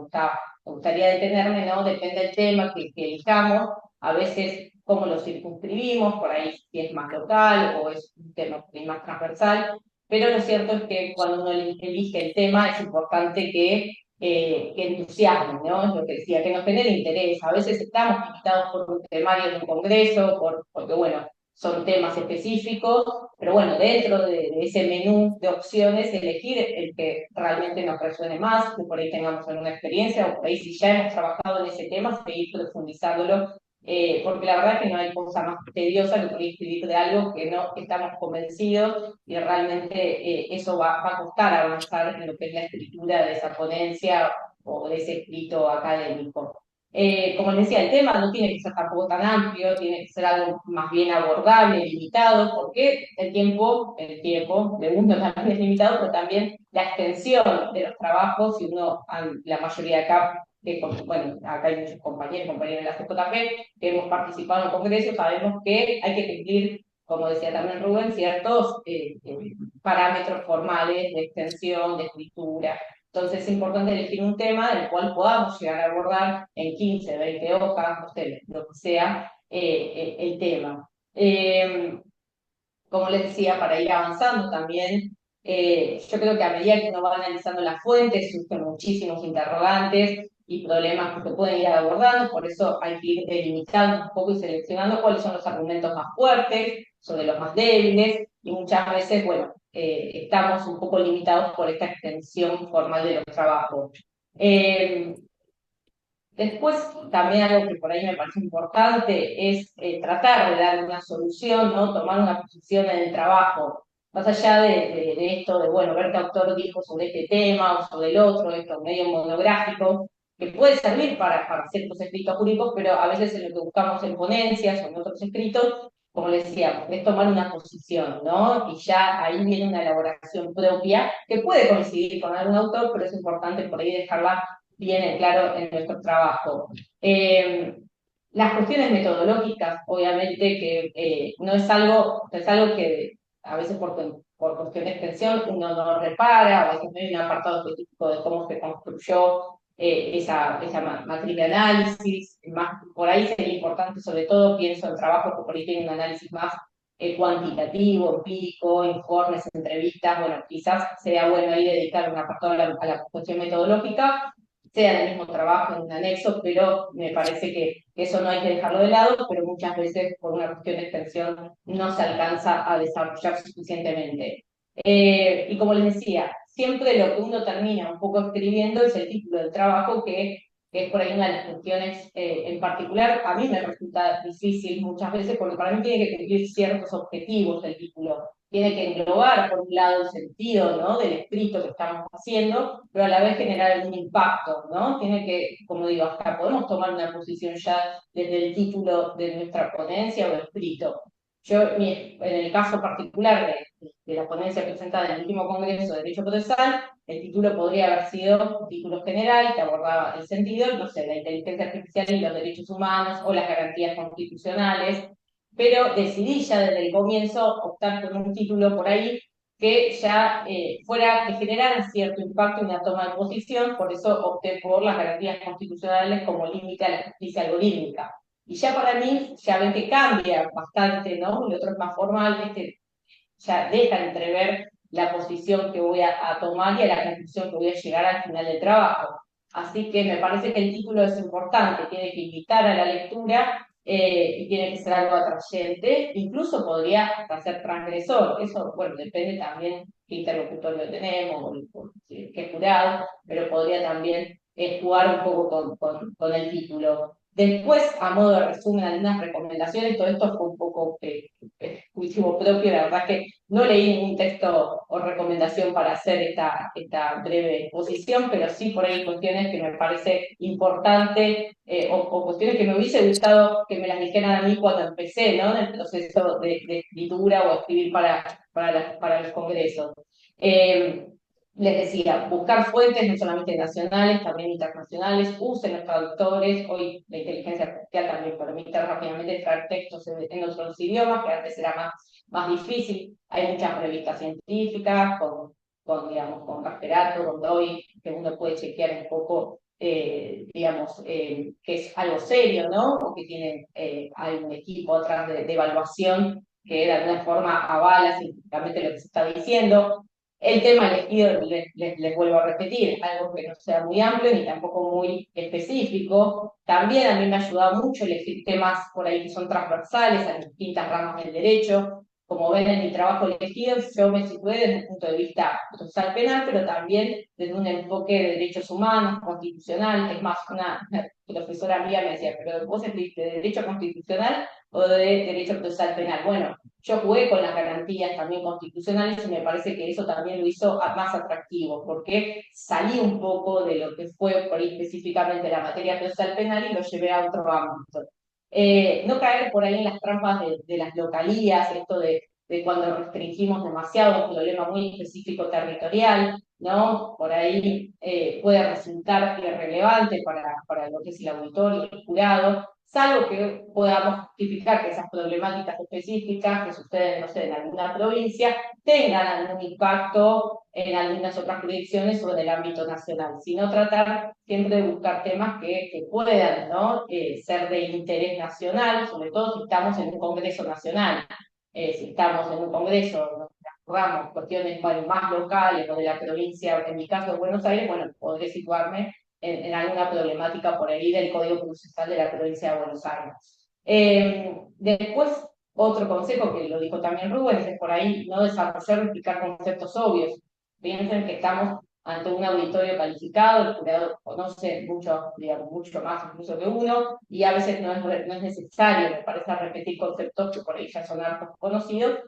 gustaría detenerme, ¿no? Depende del tema que elijamos, a veces cómo lo circunscribimos, por ahí si es más local o es un tema más transversal, pero lo cierto es que cuando uno elige el tema es importante que entusiasme, ¿no? Es lo que decía, que nos genere interés. A veces estamos limitados por un temario de un congreso, porque bueno, son temas específicos, pero bueno, dentro de ese menú de opciones, elegir el que realmente nos resuene más, que por ahí tengamos alguna experiencia, o por ahí si ya hemos trabajado en ese tema, seguir profundizándolo, porque la verdad es que no hay cosa más tediosa que por ahí escribir de algo que no estamos convencidos, y realmente eso va a costar avanzar en lo que es la escritura de esa ponencia o de ese escrito académico. Como les decía, el tema no tiene que ser tampoco tan amplio, tiene que ser algo más bien abordable, limitado, porque el tiempo de uno también es limitado, pero también la extensión de los trabajos, y uno, la mayoría de acá, bueno, acá hay muchos compañeros de la CJP que hemos participado en congresos, sabemos que hay que cumplir, como decía también Rubén, ciertos parámetros formales de extensión, de escritura. Entonces es importante elegir un tema del cual podamos llegar a abordar en 15, 20 hojas, no sé, lo que sea, el tema. Como les decía, para ir avanzando también, yo creo que a medida que uno va analizando las fuentes, surgen muchísimos interrogantes y problemas que se pueden ir abordando, por eso hay que ir delimitando un poco y seleccionando cuáles son los argumentos más fuertes sobre los más débiles, y muchas veces, bueno, estamos un poco limitados por esta extensión formal de los trabajos. Después, también algo que por ahí me parece importante es tratar de dar una solución, ¿no? Tomar una posición en el trabajo, más allá de esto de, bueno, ver qué autor dijo sobre este tema o sobre el otro, esto medio monográfico, que puede servir para ciertos escritos jurídicos, pero a veces en lo que buscamos en ponencias o en otros escritos, como les decía, es tomar una posición, ¿no? Y ya ahí viene una elaboración propia que puede coincidir con algún autor, pero es importante por ahí dejarla bien claro en nuestro trabajo. Las cuestiones metodológicas, obviamente, que no es algo que a veces por cuestión de extensión uno no repara, a veces no hay un apartado específico de cómo se construyó esa matriz de análisis. Más, por ahí sería importante, sobre todo, pienso en trabajos que por ahí tienen un análisis más cuantitativo, empírico, informes, entrevistas. Bueno, quizás sea bueno ahí dedicar un apartado a la cuestión metodológica, sea en el mismo trabajo, en un anexo, pero me parece que eso no hay que dejarlo de lado, pero muchas veces por una cuestión de extensión no se alcanza a desarrollar suficientemente. Y como les decía, siempre lo que uno termina un poco escribiendo es el título del trabajo, que es por ahí una de las cuestiones en particular. A mí me resulta difícil muchas veces, porque para mí tiene que cumplir ciertos objetivos el título. tiene que englobar, por un lado, el sentido, ¿no?, del escrito que estamos haciendo, pero a la vez generar algún impacto, ¿no? Tiene que, como digo, hasta podemos tomar una posición ya desde el título de nuestra ponencia o escrito. Yo, en el caso particular de la ponencia presentada en el último Congreso de Derecho Procesal, el título podría haber sido un título general que abordaba el sentido, no sé, la inteligencia artificial y los derechos humanos o las garantías constitucionales, pero decidí ya desde el comienzo optar por un título por ahí que ya fuera, que generara cierto impacto en la toma de posición, por eso opté por las garantías constitucionales como límite a la justicia algorítmica. Y ya para mí, ya ven que cambia bastante, ¿no? El otro es más formal, ya deja de entrever la posición que voy a tomar y a la conclusión que voy a llegar al final del trabajo. Así que me parece que el título es importante, tiene que invitar a la lectura y tiene que ser algo atrayente, incluso podría hasta ser transgresor, eso, bueno, depende también qué interlocutorio tenemos, o qué jurado, pero podría también jugar un poco con el título. Después, a modo de resumen, algunas recomendaciones, todo esto fue un poco juicio propio, la verdad que no leí ningún texto o recomendación para hacer esta breve exposición, pero sí por ahí cuestiones que me parece importante o cuestiones que me hubiese gustado que me las dijeran a mí cuando empecé, ¿no?, en el proceso de escritura o escribir para los congresos. Les decía, buscar fuentes no solamente nacionales, también internacionales, usen los traductores, hoy la inteligencia artificial también permite rápidamente traer textos en otros idiomas, que antes era más difícil. Hay muchas revistas científicas digamos, con Casperato, donde hoy que uno puede chequear un poco, digamos, que es algo serio, ¿no? O que tienen hay un equipo atrás de evaluación que de alguna forma avala científicamente lo que se está diciendo. El tema elegido, les vuelvo a repetir, algo que no sea muy amplio ni tampoco muy específico. También a mí me ha ayudado mucho elegir temas por ahí que son transversales a las distintas ramas del derecho. Como ven en mi trabajo elegido, yo me situé desde un punto de vista procesal penal, pero también desde un enfoque de derechos humanos, constitucional. Es más, una profesora mía me decía, pero vos escribiste de derecho constitucional o de derecho procesal penal. Bueno, yo jugué con las garantías también constitucionales y me parece que eso también lo hizo más atractivo, porque salí un poco de lo que fue por ahí específicamente la materia procesal penal y lo llevé a otro ámbito. No caer por ahí en las trampas de las localías, esto de cuando restringimos demasiado un problema muy específico territorial, ¿no? Por ahí puede resultar irrelevante para lo que es el auditorio y el jurado, salvo que podamos justificar que esas problemáticas específicas que suceden, no sé, en alguna provincia, tengan algún impacto en algunas otras jurisdicciones o en el ámbito nacional, sino tratar siempre de buscar temas que puedan, ¿no?, ser de interés nacional, sobre todo si estamos en un congreso nacional. Si estamos en un congreso donde jugamos cuestiones más locales o de la provincia, en mi caso de Buenos Aires, bueno, podré situarme en alguna problemática por ahí del Código Procesal de la provincia de Buenos Aires. Después, otro consejo que lo dijo también Rubens es por ahí no desarrollar o explicar conceptos obvios. Piensen que estamos ante un auditorio calificado, el jurado conoce mucho, digamos, mucho más incluso que uno, y a veces no es necesario, me parece, repetir conceptos que por ahí ya son hartos conocidos,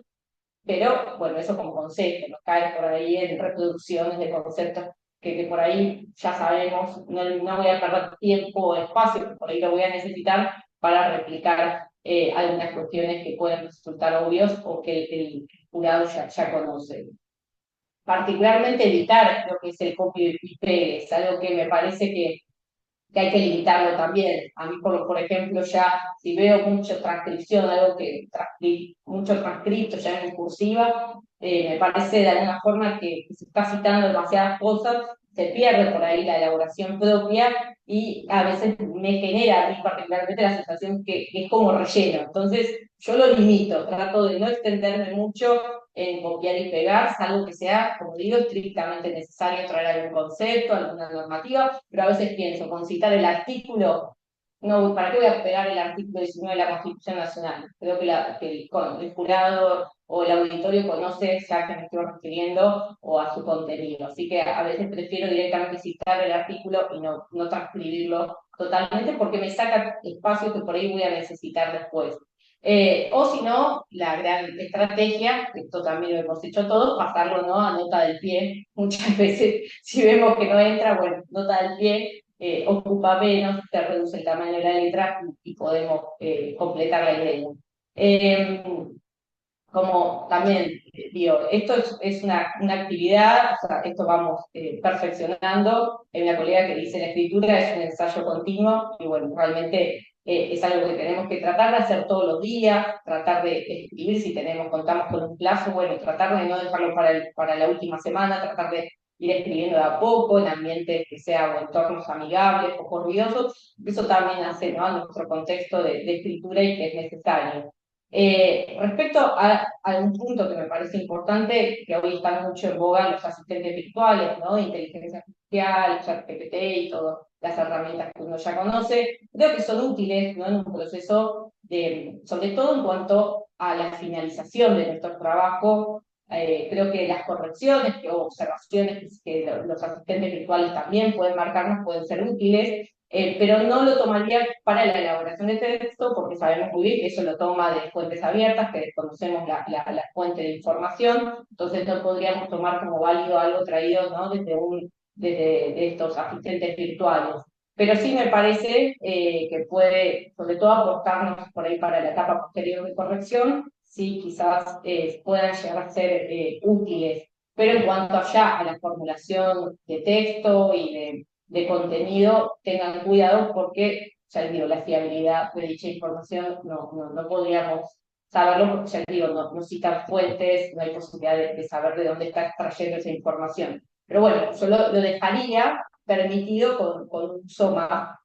pero bueno, eso como consejo, no cae por ahí en reproducciones de conceptos que por ahí ya sabemos, no voy a perder tiempo o espacio, que por ahí lo voy a necesitar para replicar algunas cuestiones que pueden resultar obvios o que el jurado ya conoce. Particularmente evitar lo que es el copio y pegue, es algo que me parece que hay que limitarlo también. A mí, por ejemplo, ya si veo mucha transcripción, algo que mucho transcripto ya en cursiva, me parece de alguna forma que se está citando demasiadas cosas, se pierde por ahí la elaboración propia y a veces me genera a mí particularmente la sensación que es como relleno. Entonces yo lo limito, trato de no extenderme mucho en copiar y pegar, salvo que sea, como digo, estrictamente necesario traer algún concepto, alguna normativa, pero a veces pienso, con citar el artículo, no, ¿para qué voy a pegar el artículo 19 de la Constitución Nacional? Creo que el jurado o el auditorio conoce ya a qué me estoy refiriendo o a su contenido. Así que a veces prefiero directamente citar el artículo y no transcribirlo totalmente porque me saca espacio que por ahí voy a necesitar después. O si no, la gran estrategia, que esto también lo hemos hecho todos, pasarlo, ¿no?, a nota del pie. Muchas veces, si vemos que no entra, bueno, nota del pie, ocupa menos, se reduce el tamaño de la letra y podemos completar la idea. Como también digo, esto es una actividad, o sea, esto vamos perfeccionando. Hay una colega que dice la escritura es un ensayo continuo y bueno, realmente es algo que tenemos que tratar de hacer todos los días, tratar de escribir si contamos con un plazo, bueno, tratar de no dejarlo para la última semana, tratar de ir escribiendo de a poco en ambientes que sean o entornos amigables, poco ruidosos. Eso también hace, ¿no?, a nuestro contexto de escritura y que es necesario. Respecto a un punto que me parece importante, que hoy están mucho en boga los asistentes virtuales, ¿no?, inteligencia artificial, ChatGPT y todas las herramientas que uno ya conoce, creo que son útiles, ¿no?, en un proceso sobre todo en cuanto a la finalización de nuestro trabajo. Creo que las correcciones o observaciones que los asistentes virtuales también pueden marcarnos pueden ser útiles. Pero no lo tomaría para la elaboración de texto, porque sabemos muy bien que eso lo toma de fuentes abiertas, que desconocemos la fuente de información, entonces no podríamos tomar como válido algo traído, ¿no?, desde estos asistentes virtuales. Pero sí me parece que puede, sobre todo, aportarnos por ahí para la etapa posterior de corrección, sí, quizás puedan llegar a ser útiles. Pero en cuanto allá a la formulación de texto y de contenido, tengan cuidado porque, ya les digo, la fiabilidad de dicha información no podríamos saberlo porque, ya les digo, no citan fuentes, no hay posibilidad de saber de dónde está extrayendo esa información. Pero bueno, yo lo dejaría permitido con un uso más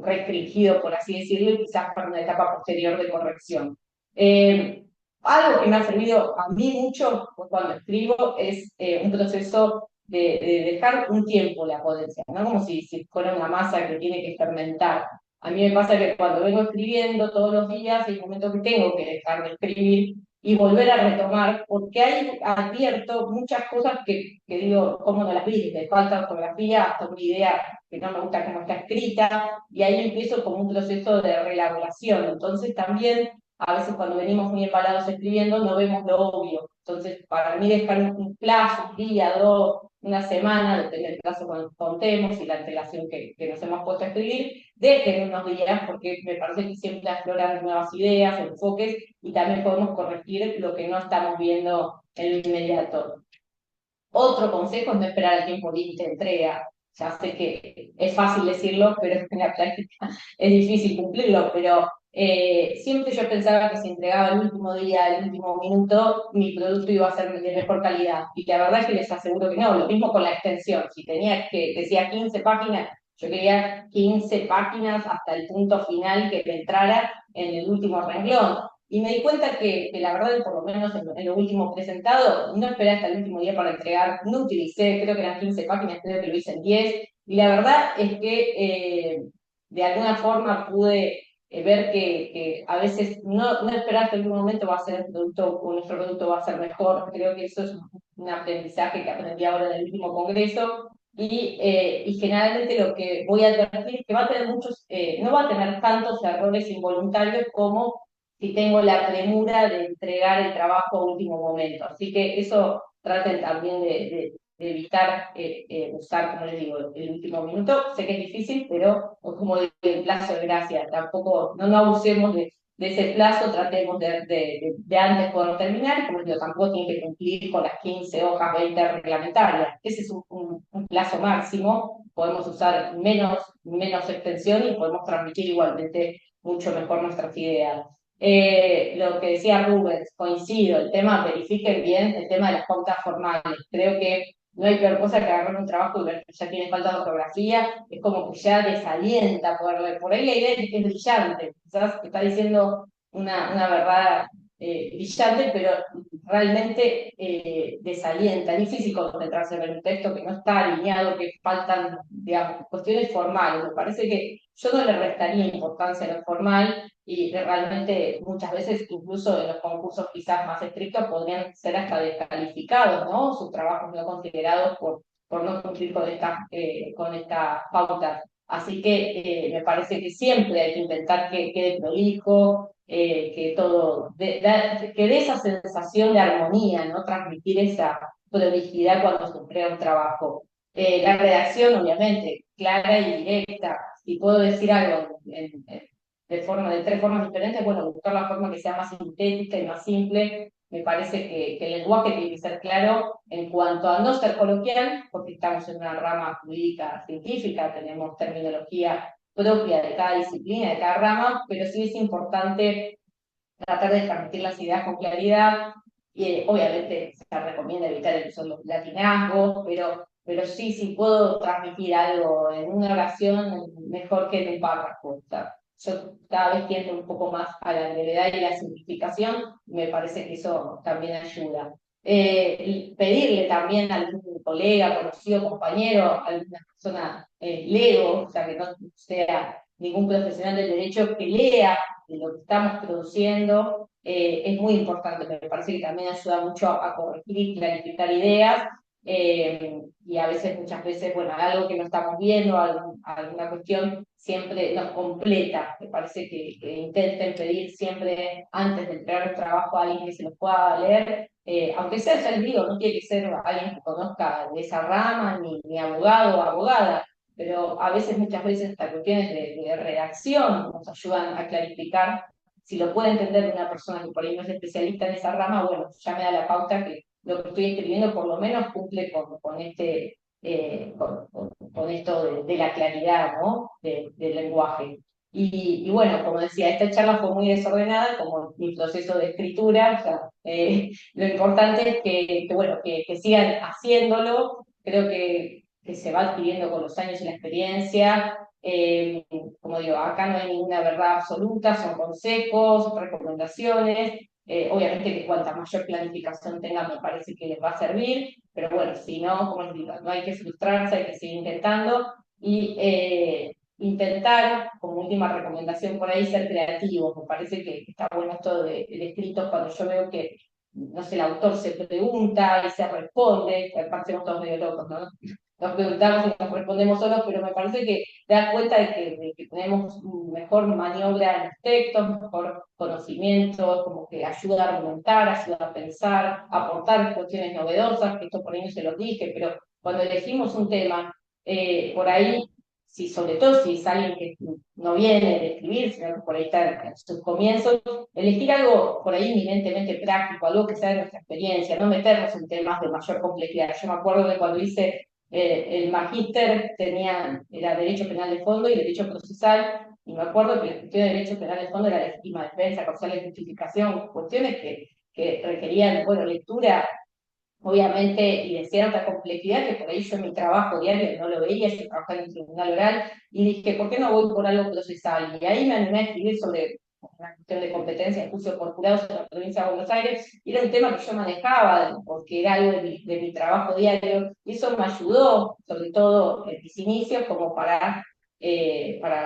restringido, por así decirlo, y quizás para una etapa posterior de corrección. Algo que me ha servido a mí mucho cuando escribo es un proceso de dejar un tiempo la ponencia, ¿no? Como si fuera una masa que tiene que fermentar. A mí me pasa que cuando vengo escribiendo todos los días, hay momentos que tengo que dejar de escribir y volver a retomar, porque hay abierto muchas cosas que digo, ¿cómo no las vi? Que falta ortografía, hasta una idea que no me gusta cómo está escrita, y ahí empiezo como un proceso de reelaboración. Entonces también a veces cuando venimos muy embalados escribiendo no vemos lo obvio. Entonces, para mí dejar un plazo, un día, dos, una semana, depende del plazo que contemos y la antelación que nos hemos puesto a escribir, dejen unos días porque me parece que siempre afloran nuevas ideas, enfoques y también podemos corregir lo que no estamos viendo en lo inmediato. Otro consejo es no esperar el tiempo límite de entrega. Ya sé que es fácil decirlo, pero en la práctica es difícil cumplirlo, pero siempre yo pensaba que si entregaba el último día, el último minuto, mi producto iba a ser de mejor calidad. Y la verdad es que les aseguro que no. Lo mismo con la extensión. Si decía 15 páginas, yo quería 15 páginas hasta el punto final que me entrara en el último renglón. Y me di cuenta que la verdad, por lo menos en lo último presentado, no esperé hasta el último día para entregar, no utilicé, creo que eran 15 páginas, creo que lo hice en 10, y la verdad es que de alguna forma pude ver que a veces no esperar hasta el último momento va a ser el producto, o nuestro producto va a ser mejor. Creo que eso es un aprendizaje que aprendí ahora en el último congreso, y generalmente lo que voy a advertir es que va a tener no va a tener tantos errores involuntarios como si tengo la premura de entregar el trabajo a último momento. Así que eso traten también de evitar usar, como les digo, el último minuto. Sé que es difícil, pero como el plazo de gracia, tampoco, no abusemos de ese plazo, tratemos de antes poder terminar, y como les digo, tampoco tienen que cumplir con las 15 hojas 20 reglamentarias. Ese es un plazo máximo, podemos usar menos extensión y podemos transmitir igualmente mucho mejor nuestras ideas. Lo que decía Rubens, coincido, el tema, verifiquen bien el tema de las pautas formales. Creo que no hay peor cosa que agarrar un trabajo y ver que ya tiene falta de ortografía, es como que ya desalienta poder leer. Por ahí la idea es brillante, quizás está diciendo una verdad brillante, pero realmente desalienta. Es difícil concentrarse en un texto que no está alineado, que faltan, digamos, cuestiones formales. Me parece que yo no le restaría importancia a lo formal, y realmente muchas veces, incluso en los concursos quizás más estrictos, podrían ser hasta descalificados, ¿no? Sus trabajos no considerados por no cumplir con estas pautas. Así que me parece que siempre hay que intentar que quede prolijo, que todo, que dé esa sensación de armonía, ¿no? Transmitir esa prolijidad cuando se crea un trabajo. La redacción, obviamente, clara y directa. Si puedo decir algo de tres formas diferentes, bueno, buscar la forma que sea más sintética y más simple. Me parece que el lenguaje tiene que ser claro en cuanto a no ser coloquial, porque estamos en una rama jurídica científica, tenemos terminología propia de cada disciplina, de cada rama, pero sí es importante tratar de transmitir las ideas con claridad. Y obviamente se recomienda evitar el uso de los latinazgos, pero sí, si puedo transmitir algo en una oración, mejor que en un párrafo. O sea, yo cada vez tiendo un poco más a la brevedad y la simplificación, y me parece que eso también ayuda. Y pedirle también a algún colega, conocido, compañero, alguna persona lego, o sea, que no sea ningún profesional del derecho, que lea de lo que estamos produciendo, es muy importante. Me parece que también ayuda mucho a corregir y clarificar ideas, y a veces, muchas veces, bueno, algo que no estamos viendo, alguna cuestión, siempre nos completa. Me parece que intenten pedir siempre, antes de entregar un trabajo a alguien que se lo pueda leer, aunque sea, ya les digo, no tiene que ser alguien que conozca de esa rama, ni abogado o abogada, pero a veces, muchas veces, estas cuestiones de redacción nos ayudan a clarificar. Si lo puede entender una persona que por ahí no es especialista en esa rama, bueno, ya me da la pauta que lo que estoy escribiendo por lo menos cumple con esto de la claridad, ¿no? Del lenguaje. Y bueno, como decía, esta charla fue muy desordenada, como mi proceso de escritura. O sea, lo importante es bueno, que sigan haciéndolo. Creo que se va adquiriendo con los años y la experiencia. Como digo, acá no hay ninguna verdad absoluta, son consejos, recomendaciones. Obviamente que cuanta mayor planificación tengan, me parece que les va a servir, pero bueno, si no, como les digo, no hay que frustrarse, hay que seguir intentando y intentar, como última recomendación por ahí, ser creativos. Me parece que está bueno esto de escritos, cuando yo veo que, no sé, el autor se pregunta y se responde, que aparte somos todos medio locos, ¿no? Nos preguntamos y nos respondemos solos, pero me parece que te das cuenta de que tenemos mejor maniobra en los textos, mejor conocimiento, como que ayuda a argumentar, ayuda a pensar, a aportar cuestiones novedosas, que esto por ahí no se los dije, pero cuando elegimos un tema, por ahí, si, sobre todo si es alguien que no viene de escribir, sino que por ahí está en sus comienzos, elegir algo por ahí eminentemente práctico, algo que sea de nuestra experiencia, no meternos en temas de mayor complejidad. Yo me acuerdo de cuando hice el magíster, era Derecho Penal de Fondo y Derecho Procesal, y me acuerdo que la cuestión de Derecho Penal de Fondo era legítima defensa, causal de justificación, cuestiones que requerían, bueno, lectura, obviamente, y de cierta complejidad, que por ahí yo en mi trabajo diario no lo veía. Yo trabajaba en un tribunal oral, y dije, ¿por qué no voy por algo procesal? Y ahí me animé a escribir sobre una cuestión de competencia de juicio por jurados en la provincia de Buenos Aires, y era un tema que yo manejaba, porque era algo de mi trabajo diario, y eso me ayudó, sobre todo en mis inicios, como para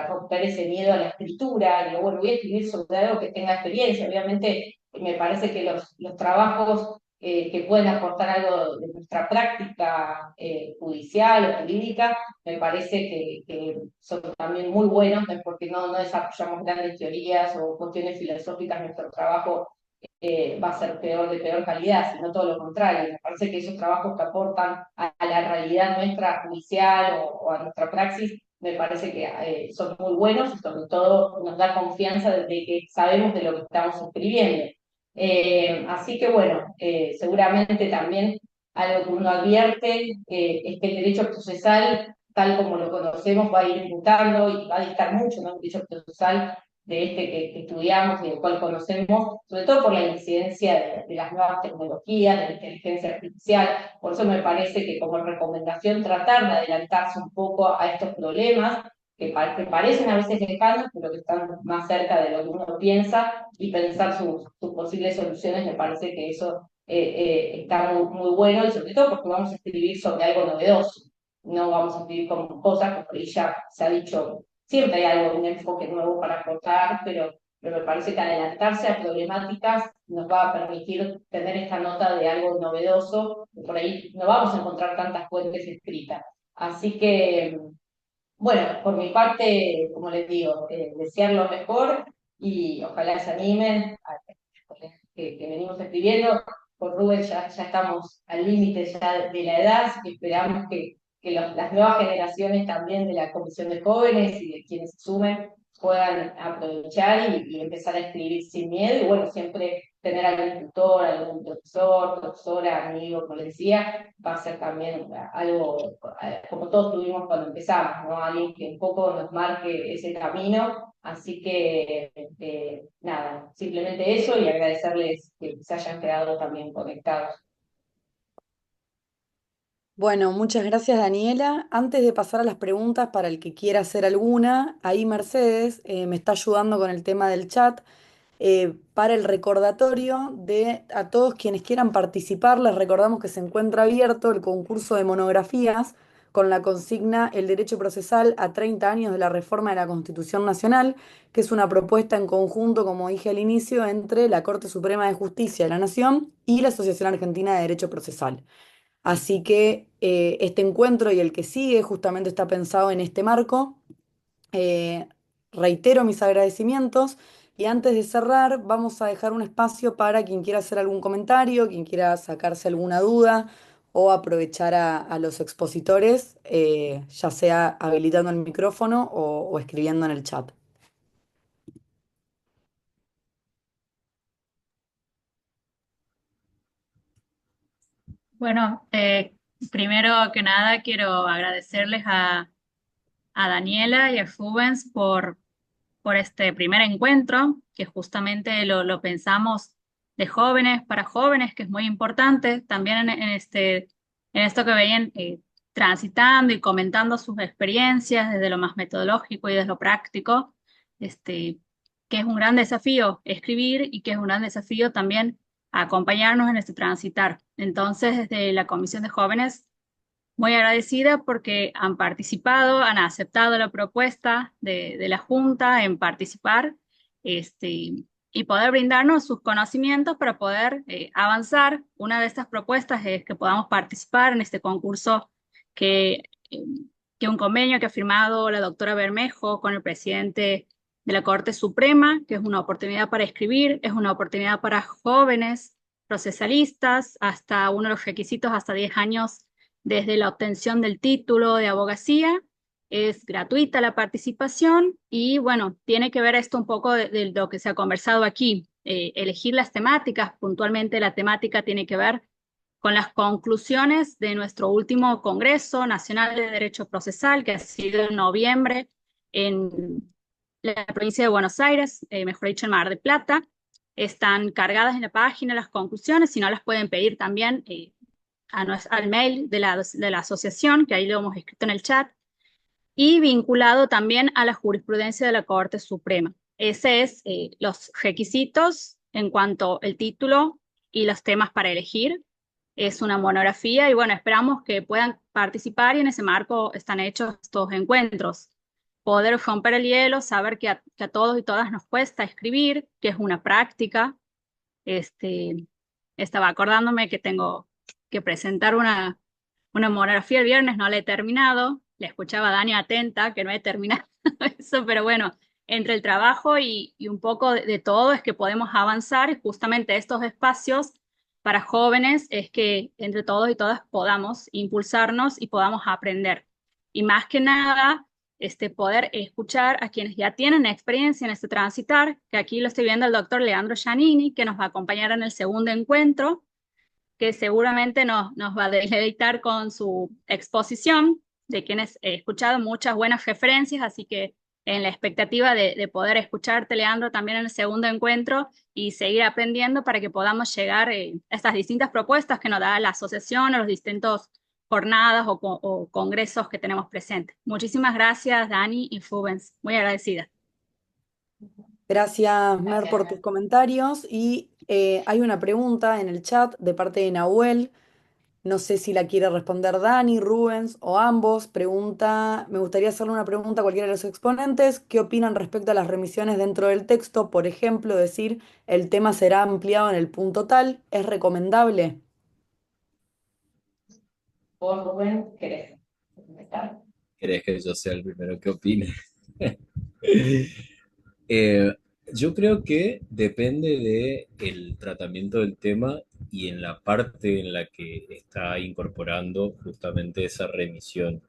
romper ese miedo a la escritura. Digo, bueno, voy a escribir sobre algo que tenga experiencia. Obviamente, me parece que los trabajos que pueden aportar algo de nuestra práctica judicial o jurídica, me parece que son también muy buenos, porque no desarrollamos grandes teorías o cuestiones filosóficas. Nuestro trabajo va a ser de peor calidad, sino todo lo contrario. Me parece que esos trabajos que aportan a la realidad nuestra judicial o a nuestra praxis, me parece que son muy buenos, y sobre todo nos da confianza de que sabemos de lo que estamos escribiendo. Así que bueno, seguramente también algo que uno advierte es que el derecho procesal, tal como lo conocemos, va a ir mutando y va a dictar mucho, ¿no? El derecho procesal de este que estudiamos y del cual conocemos, sobre todo por la incidencia de las nuevas tecnologías, de la inteligencia artificial. Por eso me parece que, como recomendación, tratar de adelantarse un poco a estos problemas que parecen a veces lejanos, pero que están más cerca de lo que uno piensa, y pensar sus posibles soluciones. Me parece que eso está muy, muy bueno, y sobre todo porque vamos a escribir sobre algo novedoso. No vamos a escribir con cosas que por ahí ya se ha dicho. Siempre hay algo, un enfoque nuevo para aportar, pero me parece que adelantarse a problemáticas nos va a permitir tener esta nota de algo novedoso. Por ahí no vamos a encontrar tantas fuentes escritas. Así que, bueno, por mi parte, como les digo, desear lo mejor, y ojalá se animen que venimos escribiendo. Con Rubén ya estamos al límite ya de la edad, así que esperamos que las nuevas generaciones también de la Comisión de Jóvenes y de quienes se sumen puedan aprovechar y empezar a escribir sin miedo y bueno, siempre tener algún tutor, algún profesor, profesora, amigo, como les decía, va a ser también algo como todos tuvimos cuando empezamos, ¿no? Alguien que un poco nos marque ese camino, así que nada, simplemente eso y agradecerles que se hayan quedado también conectados. Bueno, muchas gracias Daniela. Antes de pasar a las preguntas para el que quiera hacer alguna, ahí Mercedes me está ayudando con el tema del chat. Para el recordatorio de a todos quienes quieran participar, les recordamos que se encuentra abierto el concurso de monografías con la consigna El derecho procesal a 30 años de la reforma de la Constitución Nacional, que es una propuesta en conjunto, como dije al inicio, entre la Corte Suprema de Justicia de la Nación y la Asociación Argentina de Derecho Procesal. Así que este encuentro y el que sigue justamente está pensado en este marco. Eh, Reitero mis agradecimientos y antes de cerrar vamos a dejar un espacio para quien quiera hacer algún comentario, quien quiera sacarse alguna duda o aprovechar a los expositores, ya sea habilitando el micrófono o escribiendo en el chat. Bueno, primero que nada quiero agradecerles a Daniela y a Rubens por este primer encuentro, que justamente lo pensamos de jóvenes para jóvenes, que es muy importante, también en esto que veían transitando y comentando sus experiencias desde lo más metodológico y desde lo práctico, este, que es un gran desafío escribir y que es un gran desafío también acompañarnos en este transitar. Entonces, desde la Comisión de Jóvenes, muy agradecida porque han participado, han aceptado la propuesta de la Junta en participar y poder brindarnos sus conocimientos para poder avanzar. Una de estas propuestas es que podamos participar en este concurso que, eh, que un convenio que ha firmado la doctora Bermejo con el presidente de la Corte Suprema, que es una oportunidad para escribir, es una oportunidad para jóvenes procesalistas, hasta uno de los requisitos, hasta 10 años desde la obtención del título de abogacía. Es gratuita la participación y bueno, tiene que ver esto un poco de lo que se ha conversado aquí. Elegir las temáticas, puntualmente la temática tiene que ver con las conclusiones de nuestro último Congreso Nacional de Derecho Procesal, que ha sido en noviembre en la provincia de Buenos Aires, mejor dicho, en Mar del Plata. Están cargadas en la página las conclusiones, si no las pueden pedir también al mail de la asociación, que ahí lo hemos escrito en el chat, y vinculado también a la jurisprudencia de la Corte Suprema. Ese es los requisitos en cuanto al título y los temas para elegir. Es una monografía y bueno, esperamos que puedan participar y en ese marco están hechos estos encuentros. Poder romper el hielo, saber que a todos y todas nos cuesta escribir, que es una práctica. Este, Estaba acordándome que tengo que presentar una monografía el viernes, no la he terminado. Le escuchaba a Dani atenta, que no he terminado eso, pero bueno, entre el trabajo y un poco de todo es que podemos avanzar y justamente estos espacios para jóvenes es que entre todos y todas podamos impulsarnos y podamos aprender. Y más que nada, poder escuchar a quienes ya tienen experiencia en este transitar, que aquí lo estoy viendo el doctor Leandro Giannini, que nos va a acompañar en el segundo encuentro, que seguramente nos va a deleitar con su exposición, de quienes he escuchado muchas buenas referencias, así que en la expectativa de poder escucharte, Leandro, también en el segundo encuentro y seguir aprendiendo para que podamos llegar a estas distintas propuestas que nos da la asociación o los distintos jornadas o congresos que tenemos presentes. Muchísimas gracias, Dani y Fubens. Muy agradecida. Gracias, Mer, por tus Gracias. comentarios. Y hay una pregunta en el chat de parte de Nahuel. No sé si la quiere responder Dani, Rubens o ambos. Pregunta, me gustaría hacerle una pregunta a cualquiera de los exponentes. ¿Qué opinan respecto a las remisiones dentro del texto? Por ejemplo, decir el tema será ampliado en el punto tal. ¿Es recomendable? Vos, Rubén, ¿querés empezar? ¿Querés que yo sea el primero que opine? Eh, Yo creo que depende de el tratamiento del tema y en la parte en la que está incorporando justamente esa remisión.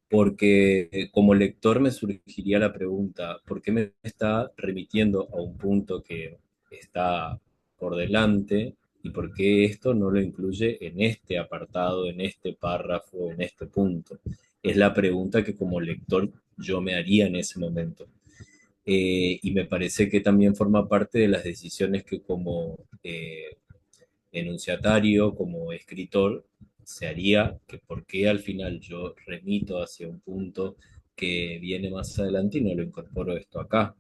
Porque como lector me surgiría la pregunta, ¿por qué me está remitiendo a un punto que está por delante y por qué esto no lo incluye en este apartado, en este párrafo, en este punto? Es la pregunta que como lector yo me haría en ese momento. Y me parece que también forma parte de las decisiones que como enunciatario, como escritor, se haría que por qué al final yo remito hacia un punto que viene más adelante y no lo incorporo esto acá.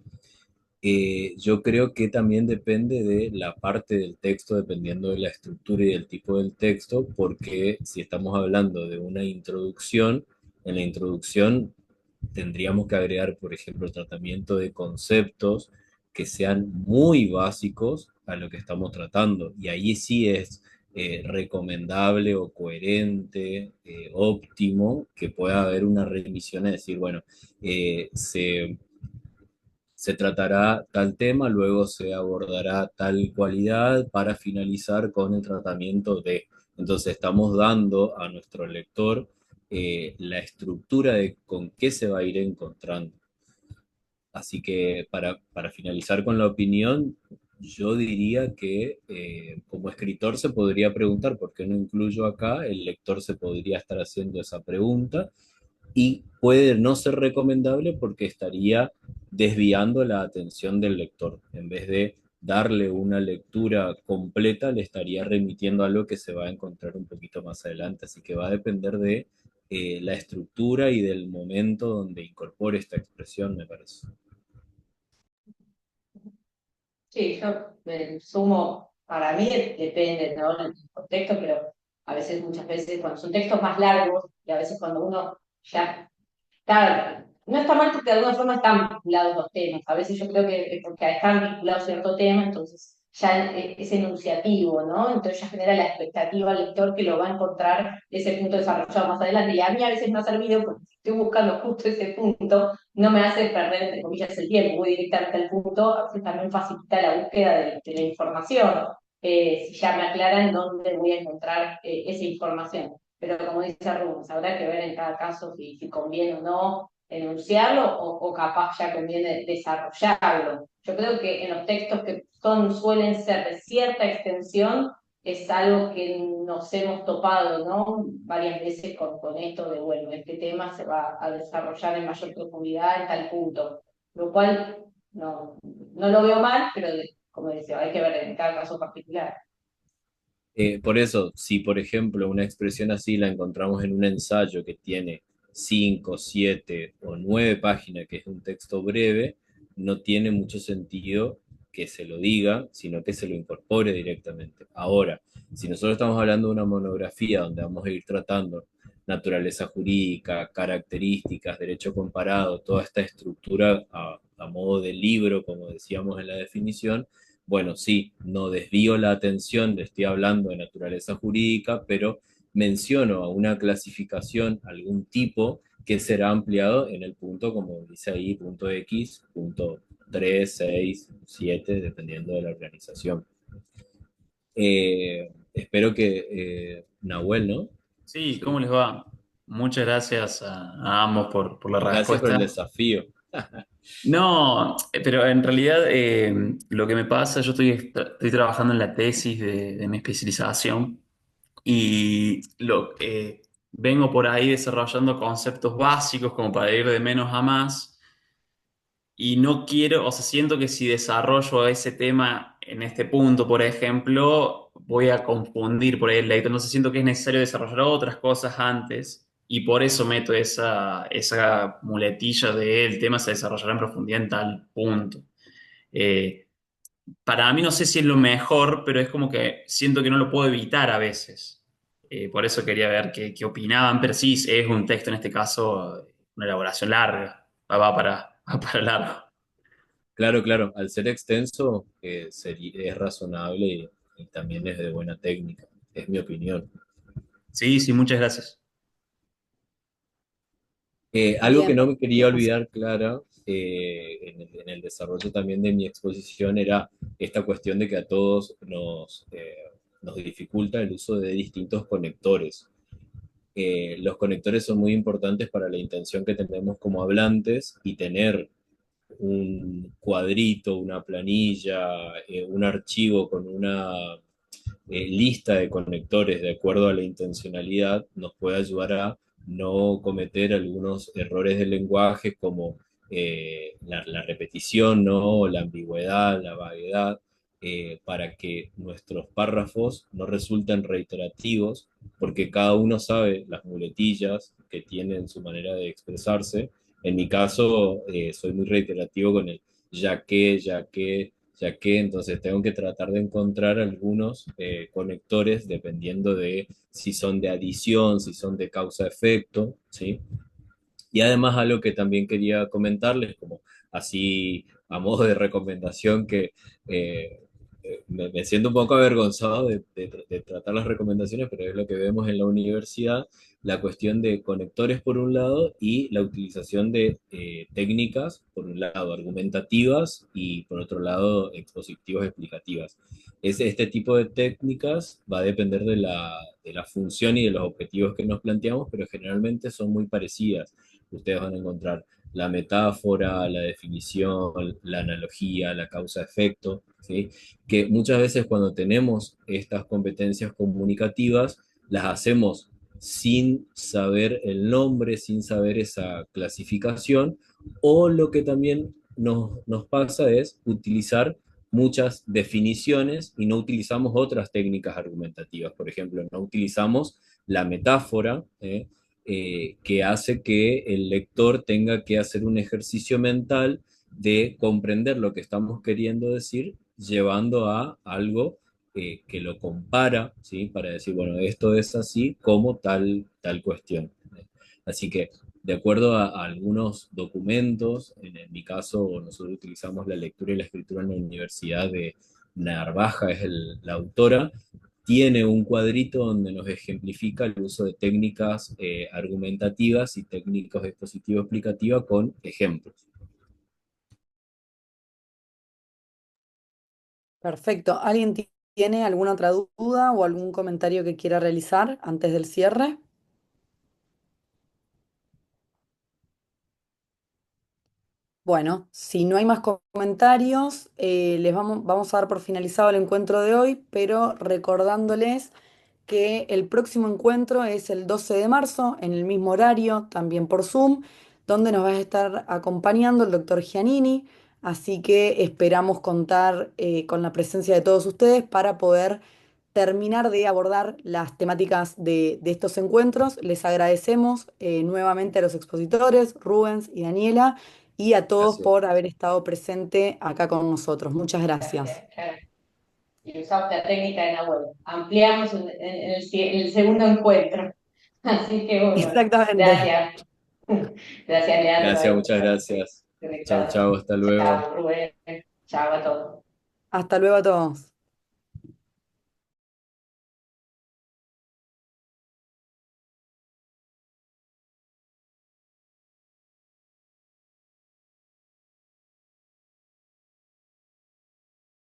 Yo creo que también depende de la parte del texto, dependiendo de la estructura y del tipo del texto, porque si estamos hablando de una introducción, en la introducción tendríamos que agregar, por ejemplo, el tratamiento de conceptos que sean muy básicos a lo que estamos tratando. Y ahí sí es recomendable o coherente, óptimo, que pueda haber una remisión, es decir, bueno, se tratará tal tema, luego se abordará tal cualidad para finalizar con el tratamiento de. Entonces estamos dando a nuestro lector la estructura de con qué se va a ir encontrando. Así que para finalizar con la opinión, yo diría que como escritor se podría preguntar por qué no incluyo acá, el lector se podría estar haciendo esa pregunta y puede no ser recomendable porque estaría desviando la atención del lector. En vez de darle una lectura completa, le estaría remitiendo a algo que se va a encontrar un poquito más adelante. Así que va a depender de la estructura y del momento donde incorpore esta expresión, me parece. Sí, yo me sumo, para mí depende, ¿no? El contexto, pero a veces, muchas veces, cuando son textos más largos, y a veces cuando uno ya está, no está mal porque de alguna forma están vinculados los temas. A veces yo creo que es porque están vinculados cierto tema, entonces ya es enunciativo, ¿no? Entonces ya genera la expectativa al lector que lo va a encontrar ese punto desarrollado más adelante. Y a mí a veces me ha servido porque si estoy buscando justo ese punto, no me hace perder, entre comillas, el tiempo, voy directamente al punto, a veces también facilita la búsqueda de la información. Si ya me aclaran dónde voy a encontrar esa información. Pero como dice Rubens, habrá que ver en cada caso si conviene o no enunciarlo o capaz ya conviene desarrollarlo. Yo creo que en los textos que suelen ser de cierta extensión es algo que nos hemos topado, ¿no? Varias veces con esto de, bueno, este tema se va a desarrollar en mayor profundidad en tal punto, lo cual no lo veo mal, pero como decía, hay que ver en cada caso particular. Por eso, si por ejemplo una expresión así la encontramos en un ensayo que tiene 5, 7 o 9 páginas, que es un texto breve, no tiene mucho sentido que se lo diga, sino que se lo incorpore directamente. Ahora, si nosotros estamos hablando de una monografía donde vamos a ir tratando naturaleza jurídica, características, derecho comparado, toda esta estructura a modo de libro, como decíamos en la definición, bueno, sí, no desvío la atención, le estoy hablando de naturaleza jurídica, pero menciono a una clasificación, algún tipo que será ampliado en el punto, como dice ahí, punto X, punto 3, 6, 7, dependiendo de la organización. Espero que Nahuel, ¿no? Sí, ¿cómo Sí. les va? Muchas gracias a ambos por la Gracias por el respuesta. desafío. No, pero en realidad lo que me pasa, yo estoy trabajando en la tesis de mi especialización y vengo por ahí desarrollando conceptos básicos como para ir de menos a más. Y no quiero, o sea, siento que si desarrollo ese tema en este punto, por ejemplo, voy a confundir por ahí el lector. Entonces siento que es necesario desarrollar otras cosas antes y por eso meto esa muletilla de el tema se desarrollará en profundidad en tal punto. Eh, para mí no sé si es lo mejor, pero es como que siento que no lo puedo evitar a veces. Por eso quería ver qué opinaban, pero sí, es un texto en este caso, una elaboración larga, va para largo. Claro, claro, al ser extenso es razonable y también es de buena técnica, es mi opinión. Sí, sí, muchas gracias. Algo que Bien. no me quería olvidar, Clara, en el desarrollo también de mi exposición era esta cuestión de que a todos nos dificulta el uso de distintos conectores. Los conectores son muy importantes para la intención que tenemos como hablantes y tener un cuadrito, una planilla, un archivo con una lista de conectores de acuerdo a la intencionalidad nos puede ayudar a no cometer algunos errores del lenguaje como la repetición, ¿no? La ambigüedad, la vaguedad, para que nuestros párrafos no resulten reiterativos, porque cada uno sabe las muletillas que tiene en su manera de expresarse. En mi caso, soy muy reiterativo con el ya que entonces tengo que tratar de encontrar algunos conectores dependiendo de si son de adición, si son de causa-efecto, ¿sí? Y además algo que también quería comentarles, como así a modo de recomendación, que eh, me siento un poco avergonzado de tratar las recomendaciones, pero es lo que vemos en la universidad, la cuestión de conectores por un lado y la utilización de técnicas, por un lado argumentativas y por otro lado expositivas explicativas. Este tipo de técnicas va a depender de la función y de los objetivos que nos planteamos, pero generalmente son muy parecidas. Ustedes van a encontrar la metáfora, la definición, la analogía, la causa-efecto, ¿sí? Que muchas veces cuando tenemos estas competencias comunicativas, las hacemos sin saber el nombre, sin saber esa clasificación, o lo que también nos pasa es utilizar muchas definiciones y no utilizamos otras técnicas argumentativas. Por ejemplo, no utilizamos la metáfora, que hace que el lector tenga que hacer un ejercicio mental de comprender lo que estamos queriendo decir, llevando a algo que lo compara, ¿sí? Para decir, bueno, esto es así como tal cuestión. Así que, de acuerdo a algunos documentos, en mi caso, nosotros utilizamos la lectura y la escritura en la Universidad de Narvaja, es la autora, tiene un cuadrito donde nos ejemplifica el uso de técnicas argumentativas y técnicas expositivo-explicativas con ejemplos. Perfecto. ¿Alguien tiene alguna otra duda o algún comentario que quiera realizar antes del cierre? Bueno, si no hay más comentarios, vamos a dar por finalizado el encuentro de hoy, pero recordándoles que el próximo encuentro es el 12 de marzo, en el mismo horario, también por Zoom, donde nos va a estar acompañando el doctor Giannini, así que esperamos contar con la presencia de todos ustedes para poder terminar de abordar las temáticas de estos encuentros. Les agradecemos nuevamente a los expositores, Rubens y Daniela, y a todos Gracias. por haber estado presente acá con nosotros. Muchas gracias. Claro. Y usamos la técnica de Nahuel. Ampliamos en el segundo encuentro. Así que bueno, Exactamente. gracias. Gracias, Leandro, Gracias, por muchas estar gracias. Chao, conectado. chao, hasta luego. Chao, Rubén. Chao a todos. Hasta luego a todos.